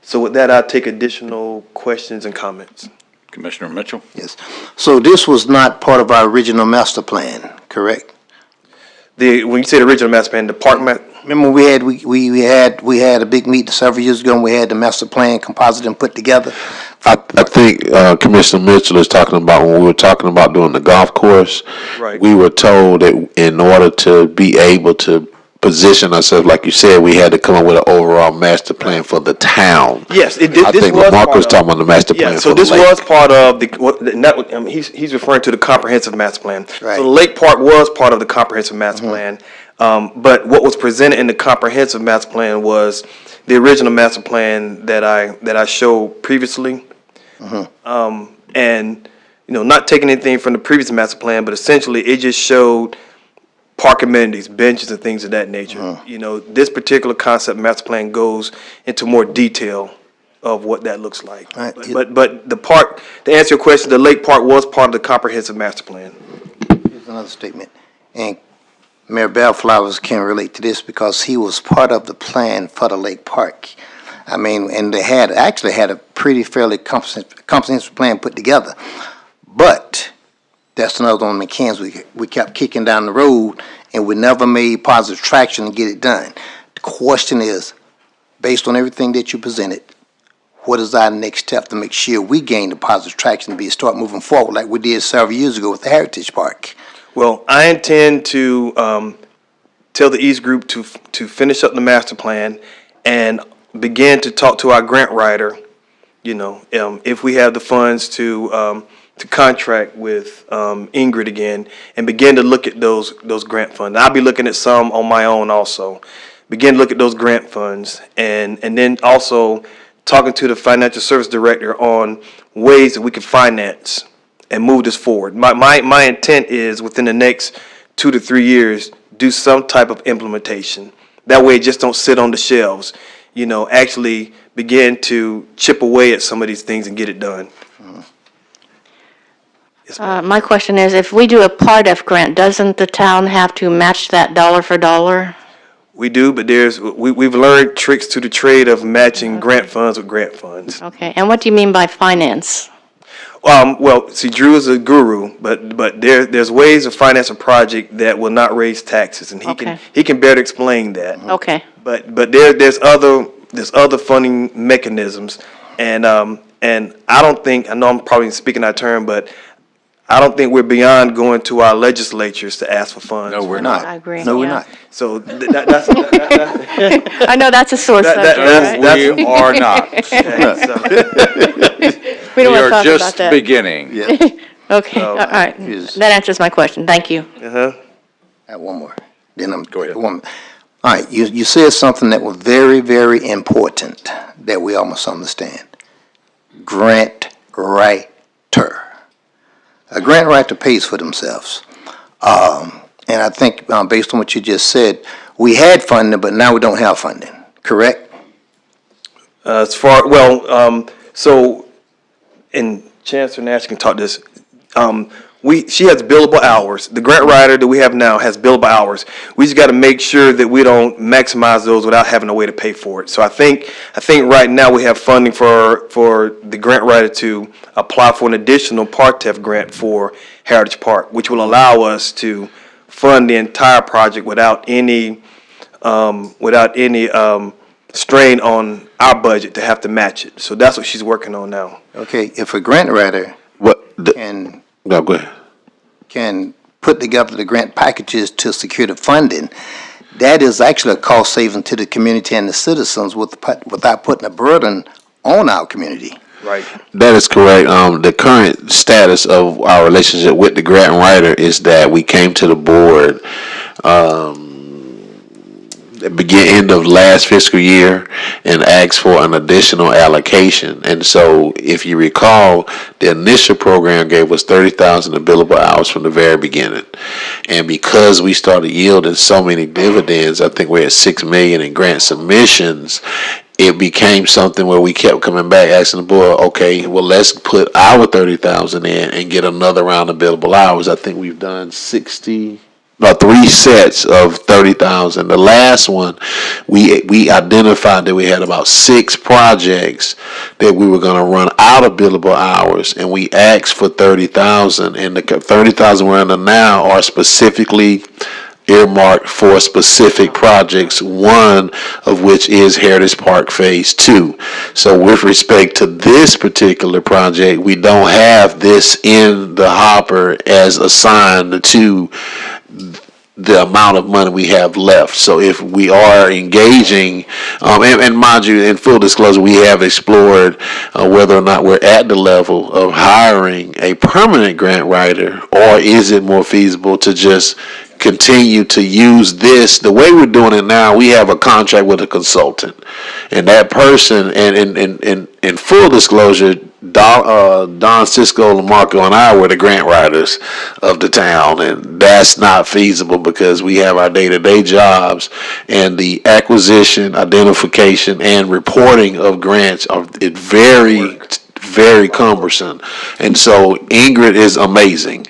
So with that, I'll take additional questions and comments. Commissioner Mitchell? Yes. So this was not part of our original master plan, correct? When you say the original master plan, the park map, Remember we had a big meeting several years ago and we had the master plan composite and put together? I think Commissioner Mitchell is talking about when we were talking about doing the golf course. Right. We were told that in order to be able to position ourselves, like you said, we had to come up with an overall master plan for the town. yes, I think Mark was talking about the master plan Yeah, for so the this lake. was part of he's referring to the comprehensive master plan. Right. So the Lake Park was part of the comprehensive master plan. But what was presented in the comprehensive master plan was the original master plan that I showed previously. And, not taking anything from the previous master plan, but essentially it just showed park amenities, benches and things of that nature. This particular concept master plan goes into more detail of what that looks like. Right. But the park, to answer your question, the Lake Park was part of the comprehensive master plan. Here's another statement. And Mayor Bellflowers can relate to this because he was part of the plan for the Lake Park. I mean, and they actually had a pretty fairly comprehensive plan put together. But that's another one of the cans we kept kicking down the road and we never made positive traction to get it done. The question is, based on everything that you presented, what is our next step to make sure we gain the positive traction to start moving forward like we did several years ago with the Heritage Park? Well, I intend to tell the East Group to finish up the master plan and begin to talk to our grant writer, if we have the funds to contract with Ingrid again and begin to look at those grant funds. I'll be looking at some on my own also. Begin to look at those grant funds and then also talking to the financial service director on ways that we can finance and move this forward. My intent is within the next 2 to 3 years, do some type of implementation. That way it just don't sit on the shelves. Actually begin to chip away at some of these things and get it done. Yes, ma'am. My question is, if we do a PARTEF grant, doesn't the town have to match that dollar for dollar? We do, but we've learned tricks to the trade of matching grant funds with grant funds. Okay, and what do you mean by finance? Well, see, Drew is a guru, but there's ways of finance a project that will not raise taxes, and Okay. he can better explain that. Okay, But there's other funding mechanisms, and I don't think, I know I'm probably speaking out of turn, but I don't think we're beyond going to our legislatures to ask for funds. No, we're We're not. I agree, No, we're yeah. not. So that's I know that's a sore subject, right? We are not. We don't We want to are talk about just that. beginning. Yeah, Okay, all right, Is- that answers my question, thank you. I have one more. Then I'm. Go ahead. All right, you said something that was very, very important that we all must understand. Grant writer. A grant writer pays for themselves. And I think based on what you just said, we had funding, but now we don't have funding, correct? So, and Chancellor Nash can talk this. She has billable hours. The grant writer that we have now has billable hours. We just got to make sure that we don't maximize those without having a way to pay for it. So I think right now we have funding for the grant writer to apply for an additional PARTEF grant for Heritage Park, which will allow us to fund the entire project without any strain on our budget to have to match it. So that's what she's working on now. Okay, if a grant writer can No, go ahead. put together the grant packages to secure the funding, that is actually a cost saving to the community and the citizens without putting a burden on our community. Right. That is correct. The current status of our relationship with the grant writer is that we came to the board end of last fiscal year and asked for an additional allocation. And so, if you recall, the initial program gave us 30,000 billable hours from the very beginning. And because we started yielding so many dividends, I think we're at 6 million in grant submissions. It became something where we kept coming back asking the board, okay, well, let's put our 30,000 in and get another round of billable hours. I think we've done 3 sets of 30,000. The last one, we identified that we had about 6 projects that we were going to run out of billable hours, and we asked for 30,000. And the 30,000 we're under now are specifically earmarked for specific projects, one of which is Heritage Park Phase 2. So with respect to this particular project, we don't have this in the hopper as assigned to the amount of money we have left. So if we are engaging, and mind you, in full disclosure, we have explored whether or not we're at the level of hiring a permanent grant writer, or is it more feasible to just continue to use this. The way we're doing it now, we have a contract with a consultant, and that person, and in full disclosure, Don Cisco, Lamarco, and I were the grant writers of the town, and that's not feasible because we have our day-to-day jobs, and the acquisition, identification, and reporting of grants are very cumbersome. And so Ingrid is amazing.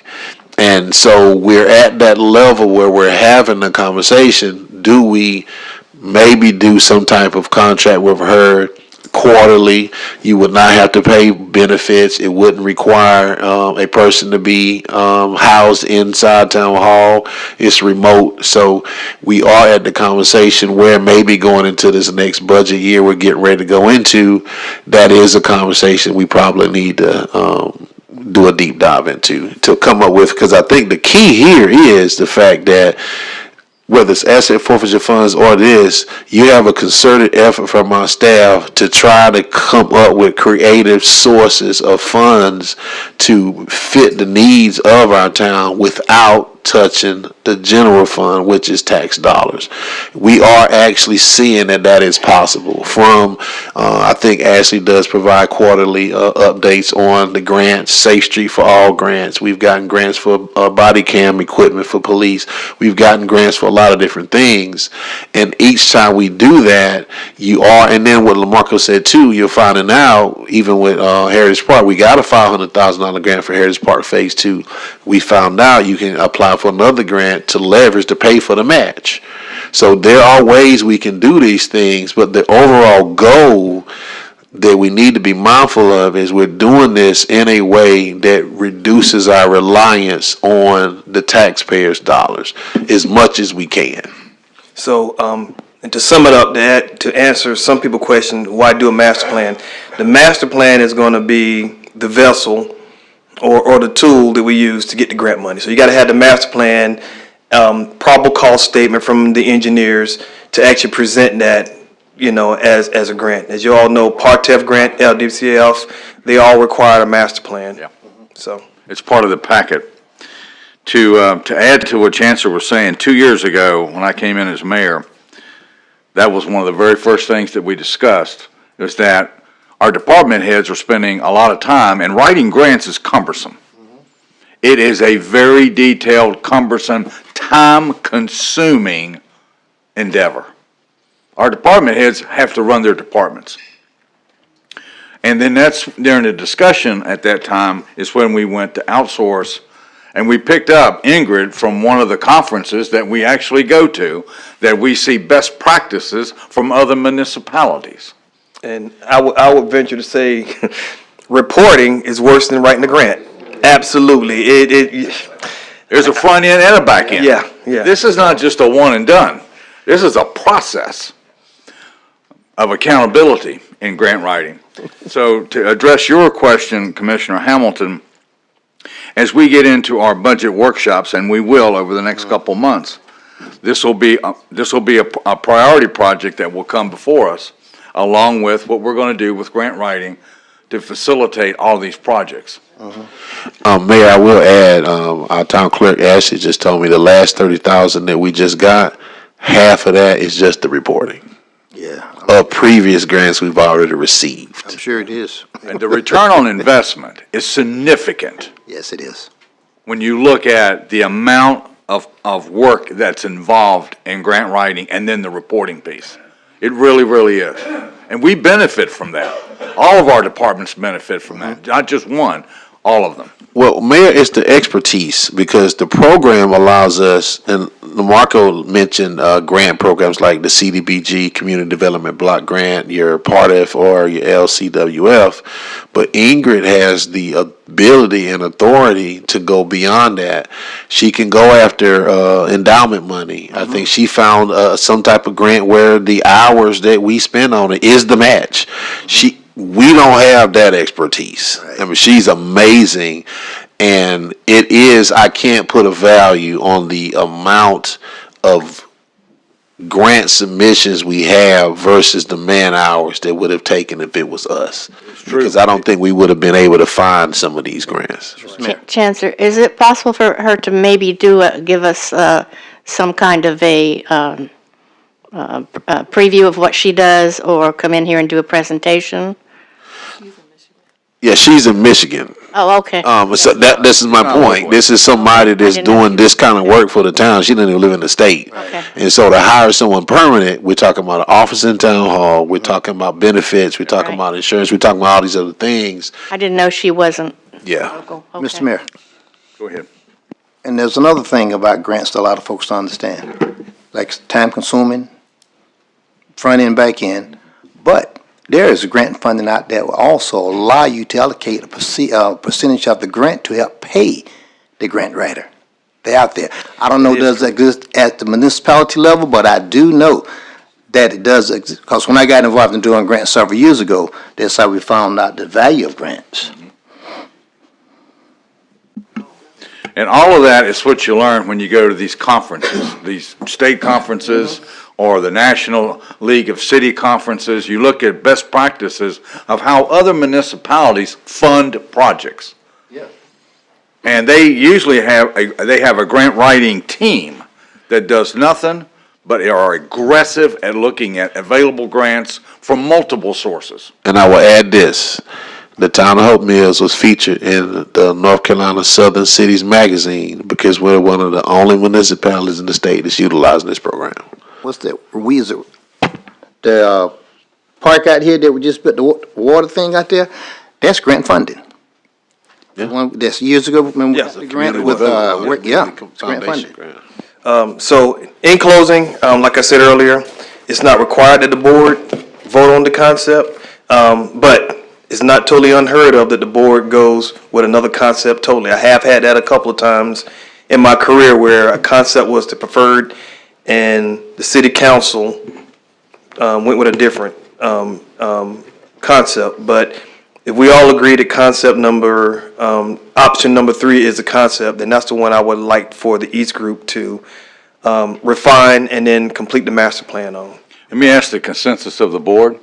And so we're at that level where we're having a conversation. Do we maybe do some type of contract with her quarterly? You would not have to pay benefits. It wouldn't require a person to be housed inside town hall. It's remote. So we are at the conversation where maybe going into this next budget year we're getting ready to go into, that is a conversation we probably need to do a deep dive into to come up with, because I think the key here is the fact that whether it's asset forfeiture funds or this, you have a concerted effort from our staff to try to come up with creative sources of funds to fit the needs of our town without touching the general fund, which is tax dollars. We are actually seeing that is possible. From, I think Ashley does provide quarterly updates on the grants, Safe Street for All grants. We've gotten grants for body cam equipment for police. We've gotten grants for a lot of different things. And each time we do that, and then what Lamarco said too, you're finding out, even with Heritage Park, we got a $500,000 grant for Heritage Park Phase 2. We found out you can apply for another grant to leverage to pay for the match. So there are ways we can do these things, but the overall goal that we need to be mindful of is we're doing this in a way that reduces our reliance on the taxpayers' dollars as much as we can. So, and to sum it up, to answer some people's question, why do a master plan? The master plan is going to be the vessel or the tool that we use to get the grant money. So you got to have the master plan, probable cost statement from the engineers to actually present that, as a grant. As you all know, Part-TEF grant, LDCF, they all require a master plan. Yeah. So It's part of the packet. To add to what Chancellor was saying, 2 years ago, when I came in as mayor, that was one of the very first things that we discussed, is that our department heads are spending a lot of time, and writing grants is cumbersome. It is a very detailed, cumbersome, time-consuming endeavor. Our department heads have to run their departments. And then that's during the discussion at that time is when we went to outsource, and we picked up Ingrid from one of the conferences that we actually go to, that we see best practices from other municipalities. and I would venture to say reporting is worse than writing a grant. Absolutely. There's a front end and a back end. Yeah. This is not just a one and done. This is a process of accountability in grant writing. So to address your question, Commissioner Hamilton, as we get into our budget workshops, and we will over the next couple months, this will be a priority project that will come before us, along with what we're going to do with grant writing to facilitate all these projects. Mayor, I will add, our town clerk Ashley just told me the last 30,000 that we just got, half of that is just the reporting Yeah, of previous grants we've already received. I'm sure it is. And the return on investment is significant Yes, it is. when you look at the amount of work that's involved in grant writing and then the reporting piece. It really, really is. And we benefit from that. All of our departments benefit from that, not just one, all of them. Well, Mayor, it's the expertise, because the program allows us, and Lamarco mentioned grant programs like the CDBG, Community Development Block Grant, your Part F or your LCWF, but Ingrid has the ability and authority to go beyond that. She can go after endowment money. I think she found some type of grant where the hours that we spend on it is the match. We don't have that expertise. I mean, she's amazing, and it is, I can't put a value on the amount of grant submissions we have versus the man hours that would have taken if it was us. Because I don't think we would have been able to find some of these grants. Chancellor, is it possible for her to maybe give us some kind of a preview of what she does, or come in here and do a presentation? Yeah, she's in Michigan. Oh, okay. So this is my point. This is somebody that's doing this kind of work for the town. She doesn't even live in the state. Okay. And so to hire someone permanent, we're talking about an office in town hall, we're talking about benefits, we're talking Right. about insurance, we're talking about all these other things. I didn't know she wasn't Yeah. local. Mr. Okay. Mayor, Go ahead. and there's another thing about grants that a lot of folks don't understand, like it's time-consuming, front end, back end, but there is grant funding out there that will also allow you to allocate a percentage of the grant to help pay the grant writer. They're out there. I don't know does that exist at the municipality level, but I do know that it does exist, because when I got involved in doing grants several years ago, that's how we found out the value of grants. And all of that is what you learn when you go to these conferences, these state conferences, or the National League of City Conferences. You look at best practices of how other municipalities fund projects. Yeah. And they usually have a grant writing team that does nothing but are aggressive at looking at available grants from multiple sources. And I will add this. The town of Hope Mills was featured in the North Carolina Southern Cities magazine because we're one of the only municipalities in the state that's utilizing this program. What's that, the park out here that we just put the water thing out there, that's grant funding. The one that's years ago, remember, we Yeah. got the grant with, yeah, it's grant Foundation funding. grant. So in closing, like I said earlier, it's not required that the board vote on the concept, but it's not totally unheard of that the board goes with another concept totally. I have had that a couple of times in my career where a concept was the preferred and the city council went with a different concept. But if we all agree that option number 3 is the concept, then that's the one I would like for the East Group to refine and then complete the master plan on. Let me ask the consensus of the board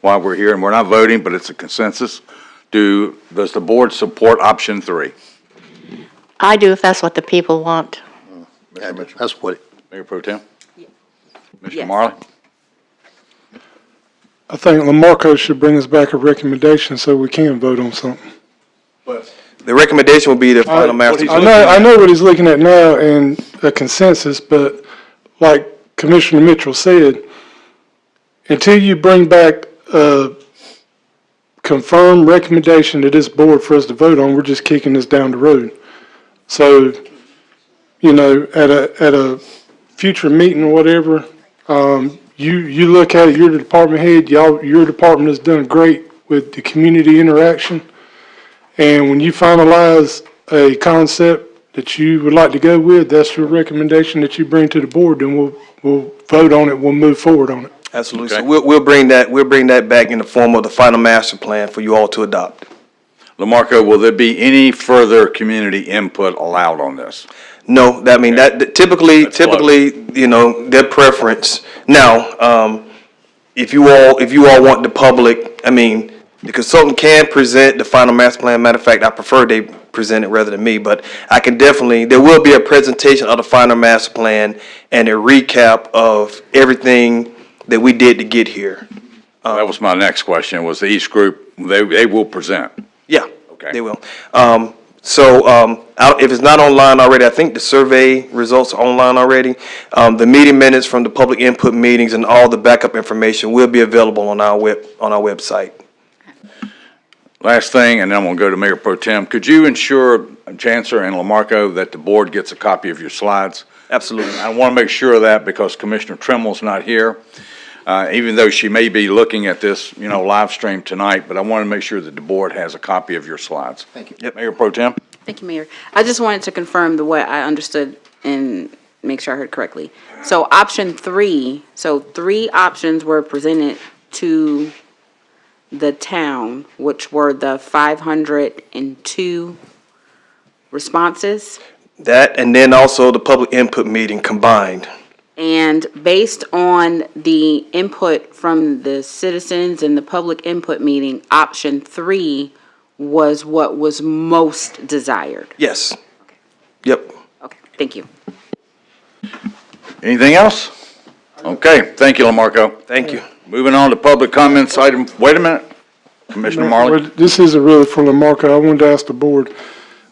while we're here, and we're not voting, but it's a consensus. Does the board support option 3? I do, if that's what the people want. That's what, Mayor Pro Tem? Mr. Yes. Marley? I think Lamarco should bring us back a recommendation so we can vote on something. The recommendation will be the final master plan. I know what he's looking at now and a consensus, but like Commissioner Mitchell said, until you bring back a confirmed recommendation to this board for us to vote on, we're just kicking this down the road. So, you know, at a future meeting or whatever, you look at it, you're the department head, your department has done great with the community interaction. And when you finalize a concept that you would like to go with, that's your recommendation that you bring to the board, then we'll vote on it, we'll move forward on it. Absolutely. Okay. So we'll bring that back in the form of the final master plan for you all to adopt. Lamarco, will there be any further community input allowed on this? No, that, I mean, that typically, That's close. you know, their preference. Now, if you all want the public, I mean, the consultant can present the final master plan. Matter of fact, I prefer they present it rather than me, but I can definitely, there will be a presentation of the final master plan and a recap of everything that we did to get here. That was my next question, was the East Group, they will present. Yeah, Okay. they will. If it's not online already, I think the survey results are online already. The meeting minutes from the public input meetings and all the backup information will be available on our website. Last thing, and then I'm gonna go to Mayor Pro Tem. Could you ensure, Chancellor and Lamarco, that the board gets a copy of your slides? Absolutely. I want to make sure of that because Commissioner Trimmel's not here, even though she may be looking at this, live stream tonight, but I want to make sure that the board has a copy of your slides. Thank you. Yep. Mayor Pro Tem? Thank you, Mayor. I just wanted to confirm the way I understood and make sure I heard correctly. So option 3, so 3 options were presented to the town, which were the 502 responses. That, and then also the public input meeting combined. And based on the input from the citizens and the public input meeting, option 3 was what was most desired. Yes. Yep. Okay, thank you. Anything else? Okay, thank you, Lamarco. Thank you. Moving on to public comments item, wait a minute, Commissioner Marley. Well, this isn't really for Lamarco. I wanted to ask the board,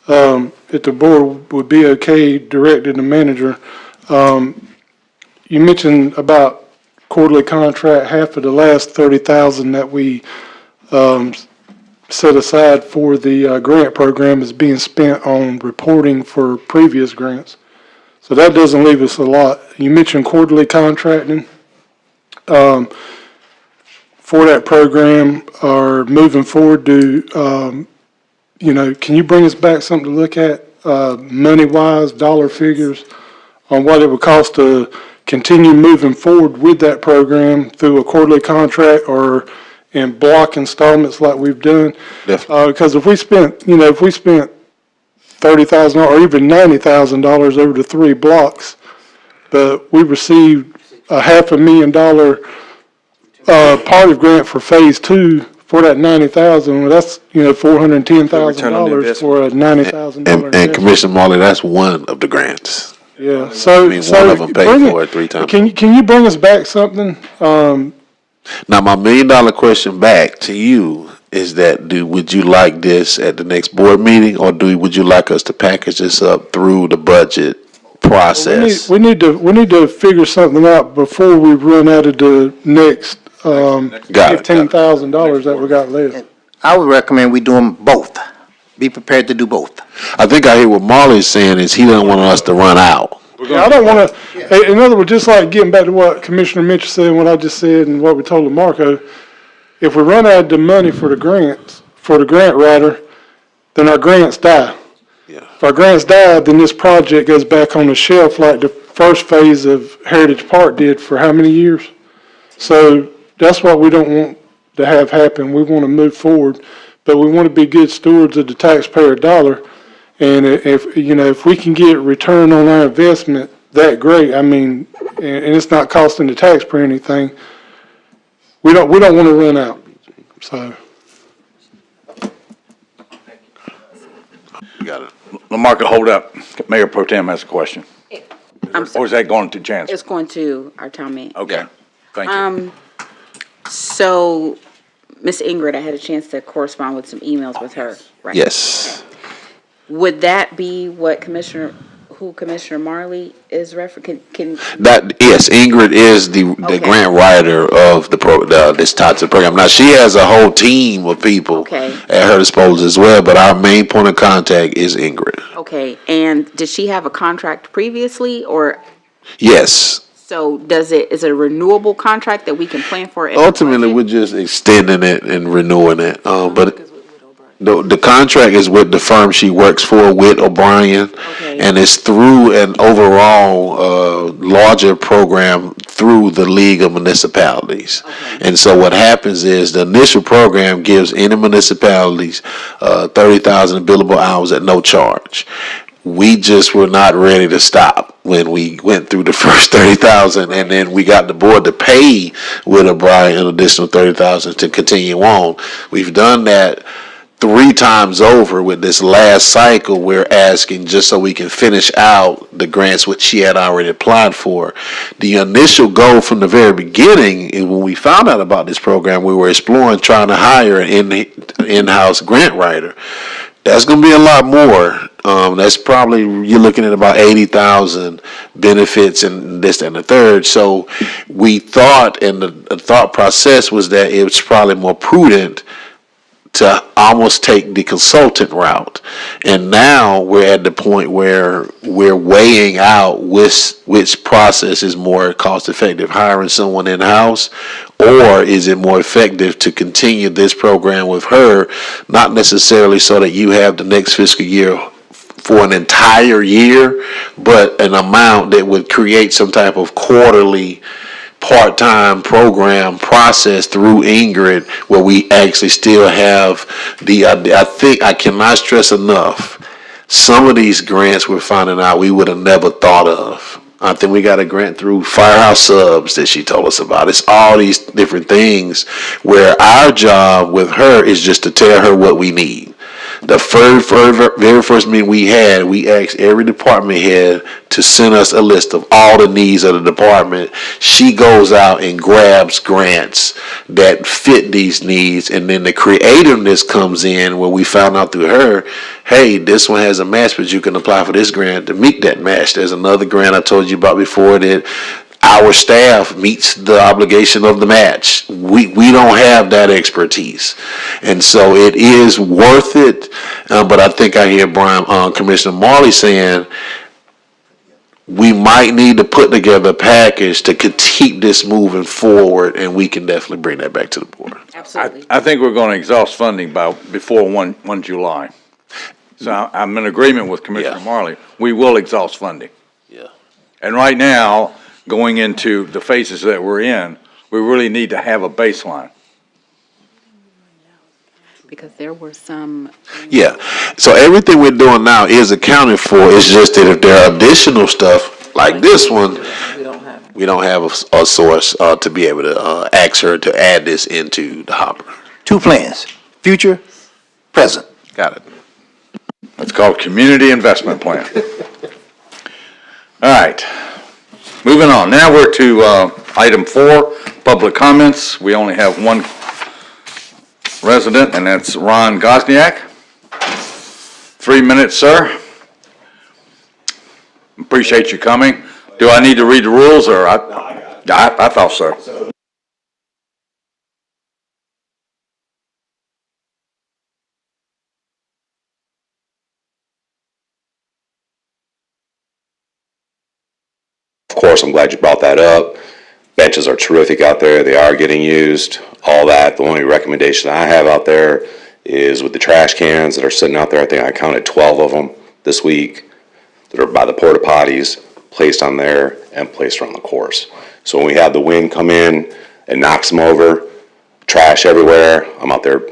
if the board would be okay directing the manager. You mentioned about quarterly contract, half of the last 30,000 that we, set aside for the, grant program is being spent on reporting for previous grants. So that doesn't leave us a lot. You mentioned quarterly contracting. For that program, or moving forward, can you bring us back something to look at, money-wise, dollar figures, on what it would cost to continue moving forward with that program through a quarterly contract or in block installments like we've done? Definitely. Because if we spent $30,000 or even $90,000 over the 3 blocks, but we received a $500,000 part of grant for phase 2 for that 90,000. Well, that's $410,000 for a $90,000 And investment. Commissioner Marley, that's one of the grants. Yeah, so I mean, one of them paid bring for it 3 times. Can you bring us back something? Now, my $1 million question back to you is that, would you like this at the next board meeting, or would you like us to package this up through the budget process? We need to figure something out before we run out of the next Got it. $15,000 that we got left. I would recommend we do them both. Be prepared to do both. I think I hear what Marley's saying is he doesn't want us to run out. Yeah, I don't want to, in other words, just like getting back to what Commissioner Mitchell said and what I just said and what we told Lamarco, if we run out of the money for the grants, for the grant writer, then our grants die. Yeah. If our grants die, then this project goes back on the shelf like the first phase of Heritage Park did for how many years? So that's what we don't want to have happen. We want to move forward, but we want to be good stewards of the taxpayer dollar. And if we can get return on our investment, that great. I mean, and it's not costing the taxpayer anything. We don't want to run out. So. You got it. Lamarco, hold up. Mayor Pro Tem has a question. I'm Or sorry, is that going to Chancellor? it's going to our town manager. Okay, thank you. So, Ms. Ingrid, I had a chance to correspond with some emails with her, right? Yes. Would that be what Commissioner Marley is can, Yes, Ingrid is the Okay. grant writer of this types of program. Now, she has a whole team of people Okay. at her disposal as well, but our main point of contact is Ingrid. okay, and did she have a contract previously, or, Yes. so is it a renewable contract that we can plan for? in the Ultimately, we're budget? just extending it and renewing it. But the contract is with the firm she works for, with O'Brien, Okay. and it's through an overall larger program through the League of Municipalities. Okay. And so what happens is the initial program gives any municipalities 30,000 billable hours at no charge. we just were not ready to stop when we went through the first 30,000, and then we got the board to pay Will O'Brien an additional 30,000 to continue on. We've done that 3 times over. With this last cycle, we're asking just so we can finish out the grants which she had already applied for. The initial goal from the very beginning, and when we found out about this program, we were exploring trying to hire an in-house grant writer. That's going to be a lot more. That's probably, you're looking at about 80,000 benefits and this, that, and the third. So we thought, and the thought process was that it was probably more prudent to almost take the consultant route. And now we're at the point where we're weighing out which process is more cost effective, hiring someone in-house, or is it more effective to continue this program with her, not necessarily so that you have the next fiscal year for an entire year, but an amount that would create some type of quarterly part-time program process through Ingrid, where we actually still have I think I cannot stress enough, some of these grants we're finding out we would have never thought of. I think we got a grant through Firehouse Subs that she told us about. It's all these different things where our job with her is just to tell her what we need. The very first meeting we had, we asked every department head to send us a list of all the needs of the department. She goes out and grabs grants that fit these needs, and then the creativeness comes in where we found out through her, hey, this one has a match, but you can apply for this grant to meet that match. There's another grant I told you about before that our staff meets the obligation of the match. We don't have that expertise. And so it is worth it. But I think I hear Commissioner Marley saying we might need to put together a package to keep this moving forward, and we can definitely bring that back to the board. Absolutely. I think we're going to exhaust funding before 1 July. So I'm in agreement with Commissioner Yeah. Marley. We will exhaust funding. Yeah. And right now, going into the phases that we're in, we really need to have a baseline. Because there were some. Yeah. So everything we're doing now is accounted for. It's just that if there are additional stuff like this one, we don't have a source to be able to ask her to add this into the hopper. 2 plans, future, present. Got it. It's called Community Investment Plan. All right. Moving on. Now we're to item 4, public comments. We only have one resident, and that's Ron Gosniak. 3 minutes, sir. Appreciate you coming. Do I need to read the rules, or I thought so. Of course, I'm glad you brought that up. Benches are terrific out there. They are getting used, all that. The only recommendation I have out there is with the trash cans that are sitting out there. I think I counted 12 of them this week that are by the porta potties, placed on there and placed around the course. So when we have the wind come in and knocks them over, trash everywhere, I'm out there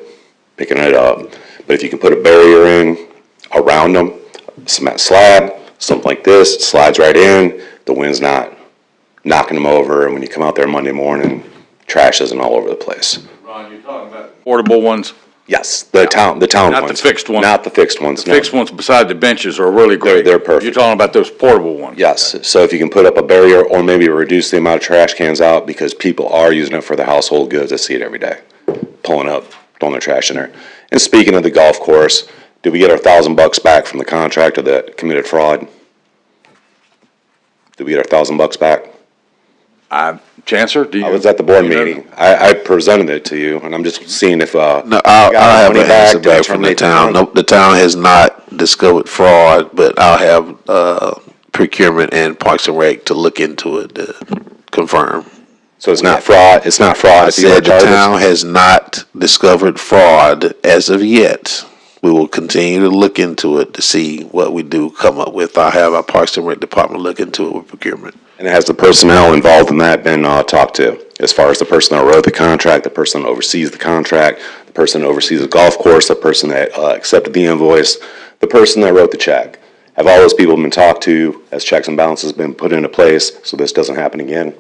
picking it up. But if you can put a barrier in around them, cement slab, something like this, it slides right in, the wind's not knocking them over, and when you come out there Monday morning, trash isn't all over the place. Ron, you're talking about portable ones? Yes, the town Not ones. the fixed ones. Not the fixed ones, no. Fixed ones beside the benches are really great. They're perfect. You're talking about those portable ones? Yes, so if you can put up a barrier or maybe reduce the amount of trash cans out, because people are using it for the household goods. I see it every day, pulling up, throwing their trash in there. And speaking of the golf course, did we get our $1,000 back from the contractor that committed fraud? Did we get our $1,000 back? Chancellor, do you? I was at the board you know? meeting. I presented it to you, and I'm just seeing if, No, I'll have money an answer back, do we back from the terminate the town. loan? Nope, the town has not discovered fraud, but I'll have procurement and Parks and Rec to look into it to confirm. So it's not fraud, it's not fraud. I if you said the charge us? town has not discovered fraud as of yet. We will continue to look into it to see what we do come up with. I'll have our Parks and Rec department look into it with procurement. And has the personnel involved in that been talked to? As far as the person that wrote the contract, the person that oversees the contract, the person that oversees the golf course, the person that accepted the invoice, the person that wrote the check. have all those people been talked to as checks and balances been put into place so this doesn't happen again?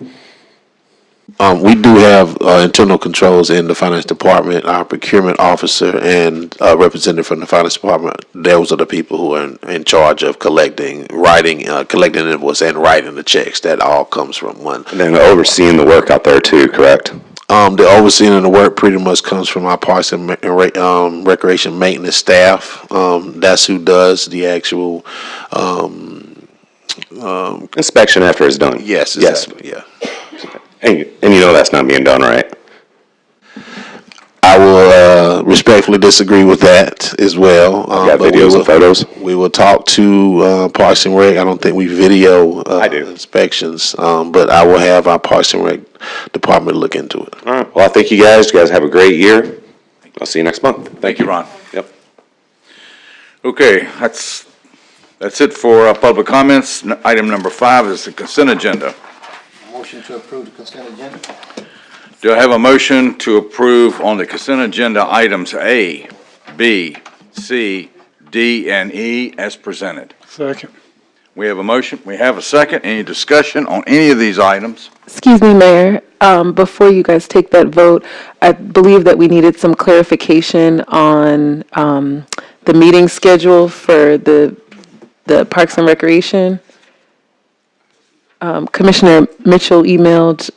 We do have internal controls in the finance department. Our procurement officer and representative from the finance department, those are the people who are in charge of collecting the invoice and writing the checks. That all comes from one. And then overseeing the work out there too, correct? The overseeing of the work pretty much comes from our parks and recreation maintenance staff. That's who does the actual, Inspection after it's done? yes, exactly, yeah. And you know that's not being done, right? I will respectfully disagree with that as well. Got but videos and photos? We will talk to Parks and Rec. I don't think we video I do. inspections, but I will have our Parks and Rec department look into it. All right, well, I thank you guys. You guys have a great year. I'll see you next month. Thank you, Ron. Yep. Okay, that's it for public comments. Item number 5 is the consent agenda. Motion to approve the consent agenda? Do I have a motion to approve on the consent agenda items A, B, C, D, and E as presented? Second. We have a motion, we have a second. Any discussion on any of these items? Excuse me, Mayor. Before you guys take that vote, I believe that we needed some clarification on the meeting schedule for the Parks and Recreation. Commissioner Mitchell emailed,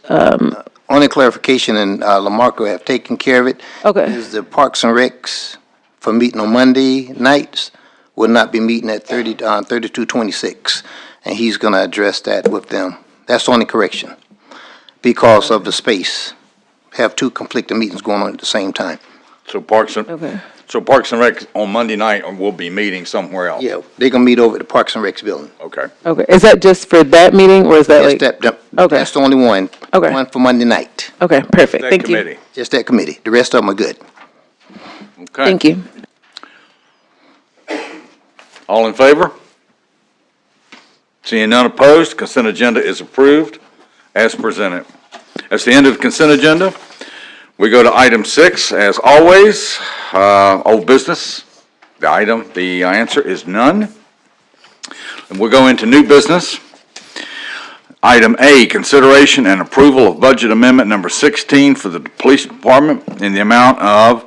Only clarification, and Lamarco have taken care of it. Okay. Is the Parks and Recs for meeting on Monday nights will not be meeting at 3226, and he's going to address that with them. That's the only correction, because of the space. Have 2 conflicting meetings going on at the same time. So Parks and Rec on Monday night will be meeting somewhere else? Yeah, they're going to meet over at the Parks and Recs building. Okay. okay, is that just for that meeting, or is that like? Okay. That's the only one. Okay. One for Monday night. Okay, perfect, That thank you. committee. Just that committee. The rest of them are good. Okay. Thank you. All in favor? Seeing none opposed, consent agenda is approved as presented. That's the end of the consent agenda. We go to item 6, as always, old business. The answer is none. And we'll go into new business. Item A, consideration and approval of budget amendment number 16 for the police department in the amount of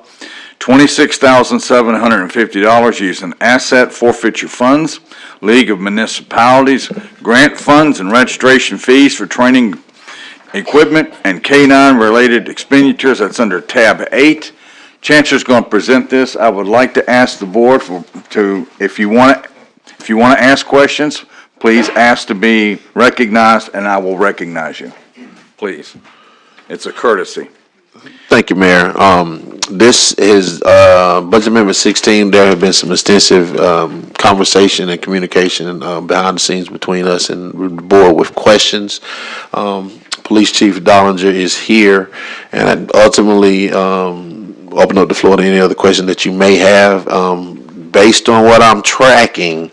$26,750 using asset forfeiture funds, League of Municipalities, grant funds, and registration fees for training equipment and K-9 related expenditures. That's under tab 8. Chancellor's going to present this. I would like to ask the board if you want to ask questions, please ask to be recognized, and I will recognize you. Please. It's a courtesy. Thank you, Mayor. This is Budget Amendment 16. There have been some extensive conversation and communication behind the scenes between us and the board with questions. Police Chief Dollinger is here, and I ultimately open up the floor to any other question that you may have. Based on what I'm tracking,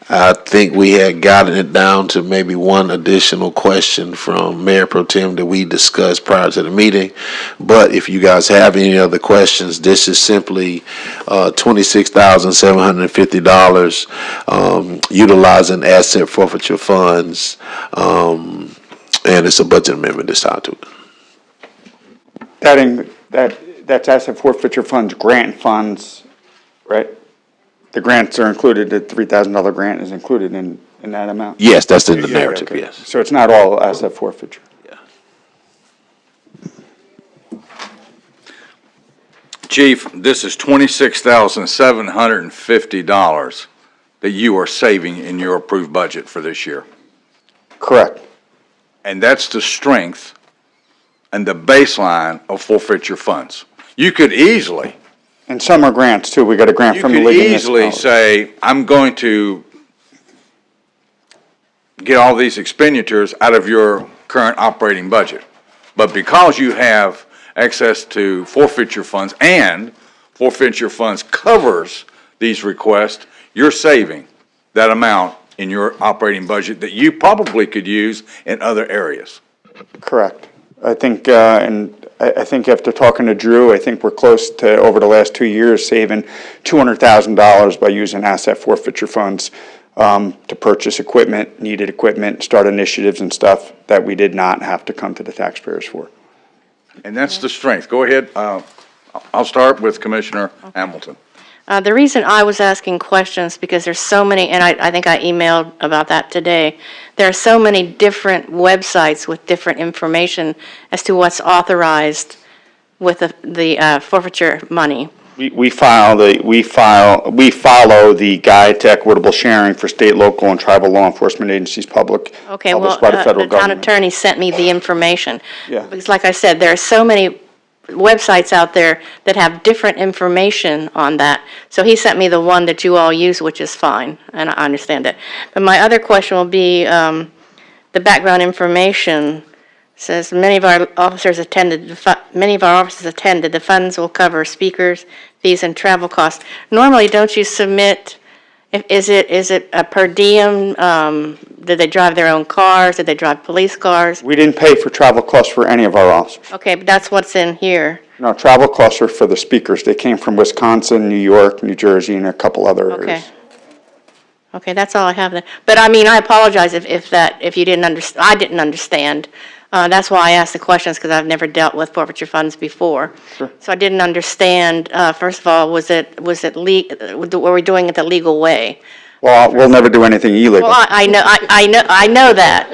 I think we had gotten it down to maybe one additional question from Mayor Pro Tem that we discussed prior to the meeting. But if you guys have any other questions, this is simply $26,750 utilizing asset forfeiture funds, and it's a budget amendment this time to it. That's asset forfeiture funds, grant funds, right? The grants are included, the $3,000 grant is included in that amount? Yes, that's in the Yeah, narrative, okay. yes. So it's not all asset forfeiture? Chief, this is $26,750 that you are saving in your approved budget for this year. Correct. And that's the strength and the baseline of forfeiture funds. You could easily, And some are grants too, we got a grant you from the could League of easily Municipalities. say, I'm going to get all these expenditures out of your current operating budget. But because you have access to forfeiture funds and forfeiture funds covers these requests, you're saving that amount in your operating budget that you probably could use in other areas. Correct. I think, and I think after talking to Drew, I think we're close to, over the last 2 years, saving $200,000 by using asset forfeiture funds to purchase equipment, needed equipment, start initiatives and stuff that we did not have to come to the taxpayers for. And that's the strength. Go ahead. I'll start with Commissioner Hamilton. The reason I was asking questions, because there's so many, and I think I emailed about that today, there are so many different websites with different information as to what's authorized with the forfeiture money. We follow the guide to equitable sharing for state, local, and tribal law enforcement agencies, Okay, well, published by the federal the town government. attorney sent me the information. Yeah. Because like I said, there are so many websites out there that have different information on that. So he sent me the one that you all use, which is fine, and I understand it. But my other question will be, the background information says many of our officers attended, the funds will cover speakers, fees, and travel costs. Normally, don't you submit, is it a per diem? Did they drive their own cars? Did they drive police cars? We didn't pay for travel costs for any of our officers. Okay, but that's what's in here. No, travel costs are for the speakers. They came from Wisconsin, New York, New Jersey, and a couple other Okay. areas. Okay, that's all I have then. But I mean, I apologize if you didn't understand, I didn't understand. That's why I asked the questions, because I've never dealt with forfeiture funds before. Sure. So I didn't understand, first of all, were we doing it the legal way? Well, we'll never do anything illegal. Well, I know that.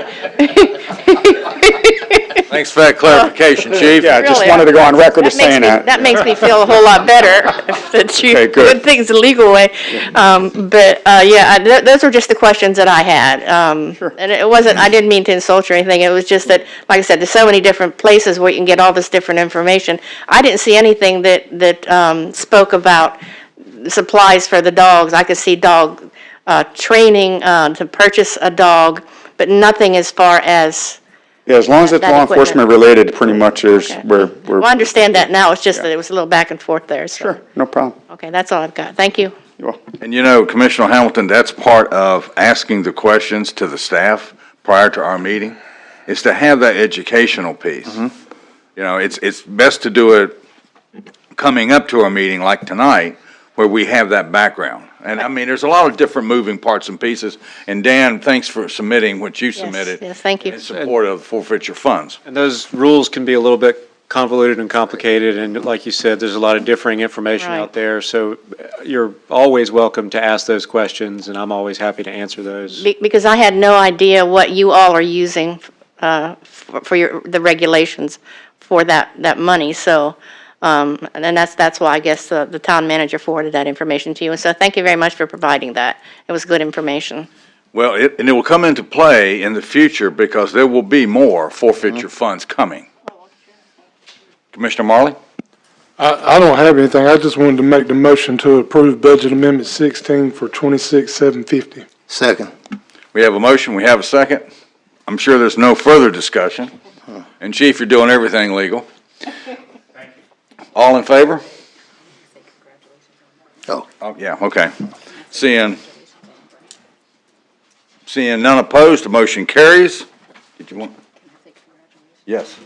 Thanks for that clarification, Chief. Yeah, I just Really, wanted to go on record as saying that. That makes me feel a whole lot better, that you Okay, good. did things the legal way. Those were just the questions that I had. Sure. And it wasn't, I didn't mean to insult you or anything, it was just that, like I said, there's so many different places where you can get all this different information. I didn't see anything that spoke about supplies for the dogs. I could see dog training to purchase a dog, but nothing as far as. Yeah, as long as it's that law equipment. enforcement related, pretty much is, Okay. we're, Well, I understand that now, it's just that it was a little back and forth there, so. sure, no problem. Okay, that's all I've got. Thank you. You're welcome. And you know, Commissioner Hamilton, that's part of asking the questions to the staff prior to our meeting, is to have that educational piece. You know, it's best to do it coming up to our meeting like tonight, where we have that background. And I mean, there's a lot of different moving parts and pieces. And Dan, thanks for submitting what you submitted. Yes, thank you. In support of forfeiture funds. And those rules can be a little bit convoluted and complicated, and like you said, there's a lot of differing information Right. out there, so you're always welcome to ask those questions, and I'm always happy to answer those. Because I had no idea what you all are using for the regulations for that money, so, and that's why I guess the town manager forwarded that information to you. And so thank you very much for providing that. It was good information. Well, and it will come into play in the future because there will be more forfeiture funds coming. Commissioner Marley? I don't have anything. I just wanted to make the motion to approve Budget Amendment 16 for 26,750. Second. We have a motion, we have a second. I'm sure there's no further discussion. And Chief, you're doing everything legal. All in favor? Oh. Oh, yeah, okay. Seeing none opposed, the motion carries. Did you want? Yes.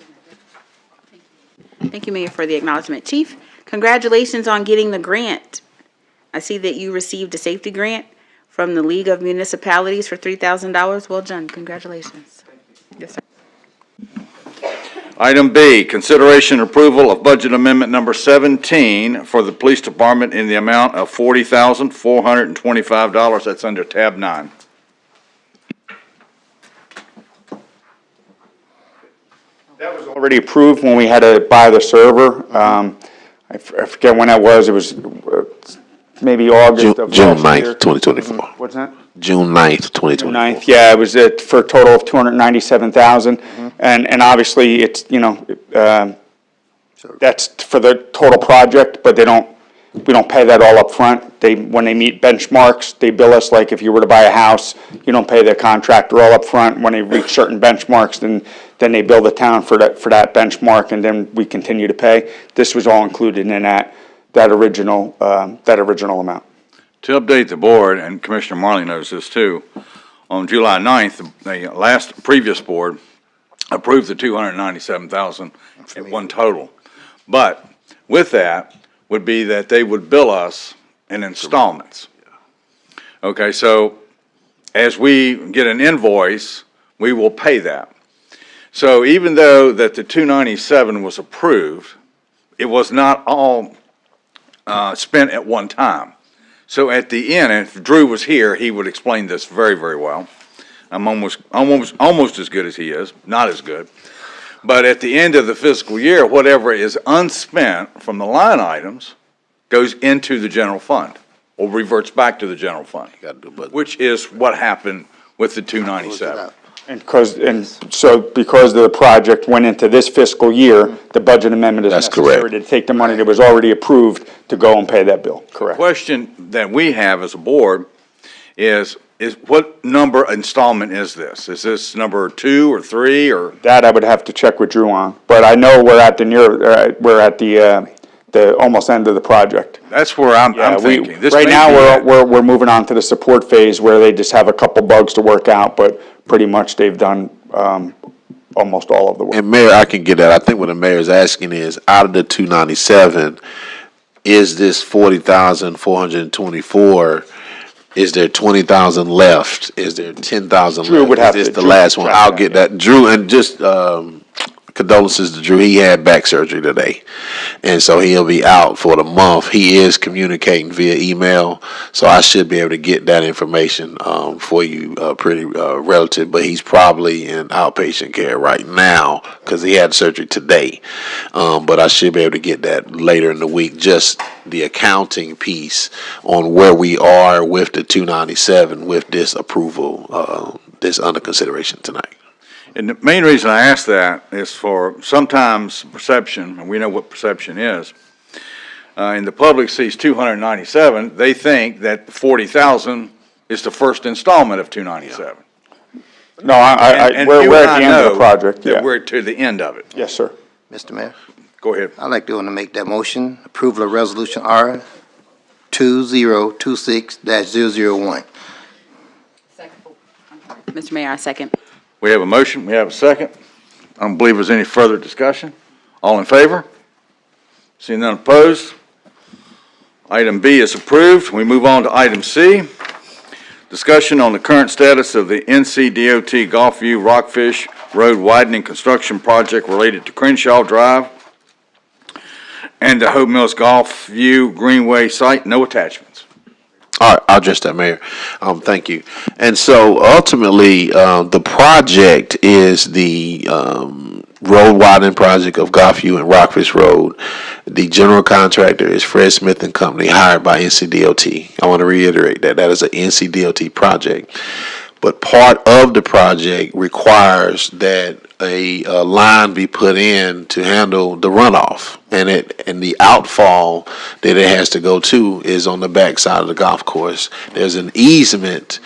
Thank you, Mayor, for the acknowledgement. Chief, congratulations on getting the grant. I see that you received a safety grant from the League of Municipalities for $3,000. Well done, congratulations. Yes, sir. Item B, consideration and approval of budget amendment number 17 for the police department in the amount of $40,425. That's under tab 9. That was already approved when we had to buy the server. I forget when that was. It was maybe August of June last year. 9th, 2024. What's that? June 9th, 2024. 9th, yeah, it was for a total of $297,000. And obviously, it's, that's for the total project, but we don't pay that all up front. When they meet benchmarks, they bill us like if you were to buy a house, you don't pay the contractor all up front. When they reach certain benchmarks, then they bill the town for that benchmark, and then we continue to pay. This was all included in that original amount. To update the board, and Commissioner Marley knows this too, on July 9th, the previous board approved the $297,000 in one total. But with that would be that they would bill us in installments. Okay, so as we get an invoice, we will pay that. So even though that the 297 was approved, it was not all spent at one time. So at the end, and if Drew was here, he would explain this very, very well. I'm almost as good as he is, not as good. But at the end of the fiscal year, whatever is unspent from the line items goes into the general fund or reverts back to the general fund, which is what happened with the 297. And so because the project went into this fiscal year, the budget amendment is That's necessary correct. to take the money that was already approved to go and pay that bill, correct? Question that we have as a board is what number installment is this? Is this number 2 or 3 or? That I would have to check with Drew on, but I know we're at the almost end of the project. That's where I'm Yeah, thinking. This right may now, be- we're moving on to the support phase where they just have a couple bugs to work out, but pretty much they've done, almost all of the work. And Mayor, I can get that. I think what the mayor is asking is, out of the 297, is this 40,424? Is there 20,000 left? Is there 10,000 left? Drew would have Is to- this the Drew last would one? track I'll that, get yeah. that. Drew, and just condolences to Drew. He had back surgery today, and so he'll be out for the month. He is communicating via email, so I should be able to get that information for you pretty relative. But he's probably in outpatient care right now because he had surgery today. But I should be able to get that later in the week. Just the accounting piece on where we are with the 297 with this approval, this under consideration tonight. And the main reason I ask that is for sometimes perception, and we know what perception is. And the public sees 297, they think that 40,000 is the first installment of 297. No, And we're you at and I the end of the know project, that yeah. we're to the end of it. Yes, sir. Mr. Mayor, Go ahead. I'd like to want to make that motion, approval of resolution R 2026-001. Mr. Mayor, I second. We have a motion, we have a second. I don't believe there's any further discussion. All in favor? Seeing none opposed? Item B is approved. We move on to item C. Discussion on the current status of the NCDOT Gulfview Rockfish Road widening construction project related to Crenshaw Drive and the Hope Mills Gulfview Greenway site. No attachments. All right, I'll address that, Mayor. Thank you. And so ultimately, the project is the road widening project of Gulfview and Rockfish Road. The general contractor is Fred Smith and Company, hired by NCDOT. I want to reiterate that is an NCDOT project. But part of the project requires that a line be put in to handle the runoff, and the outfall that it has to go to is on the backside of the golf course. There's an easement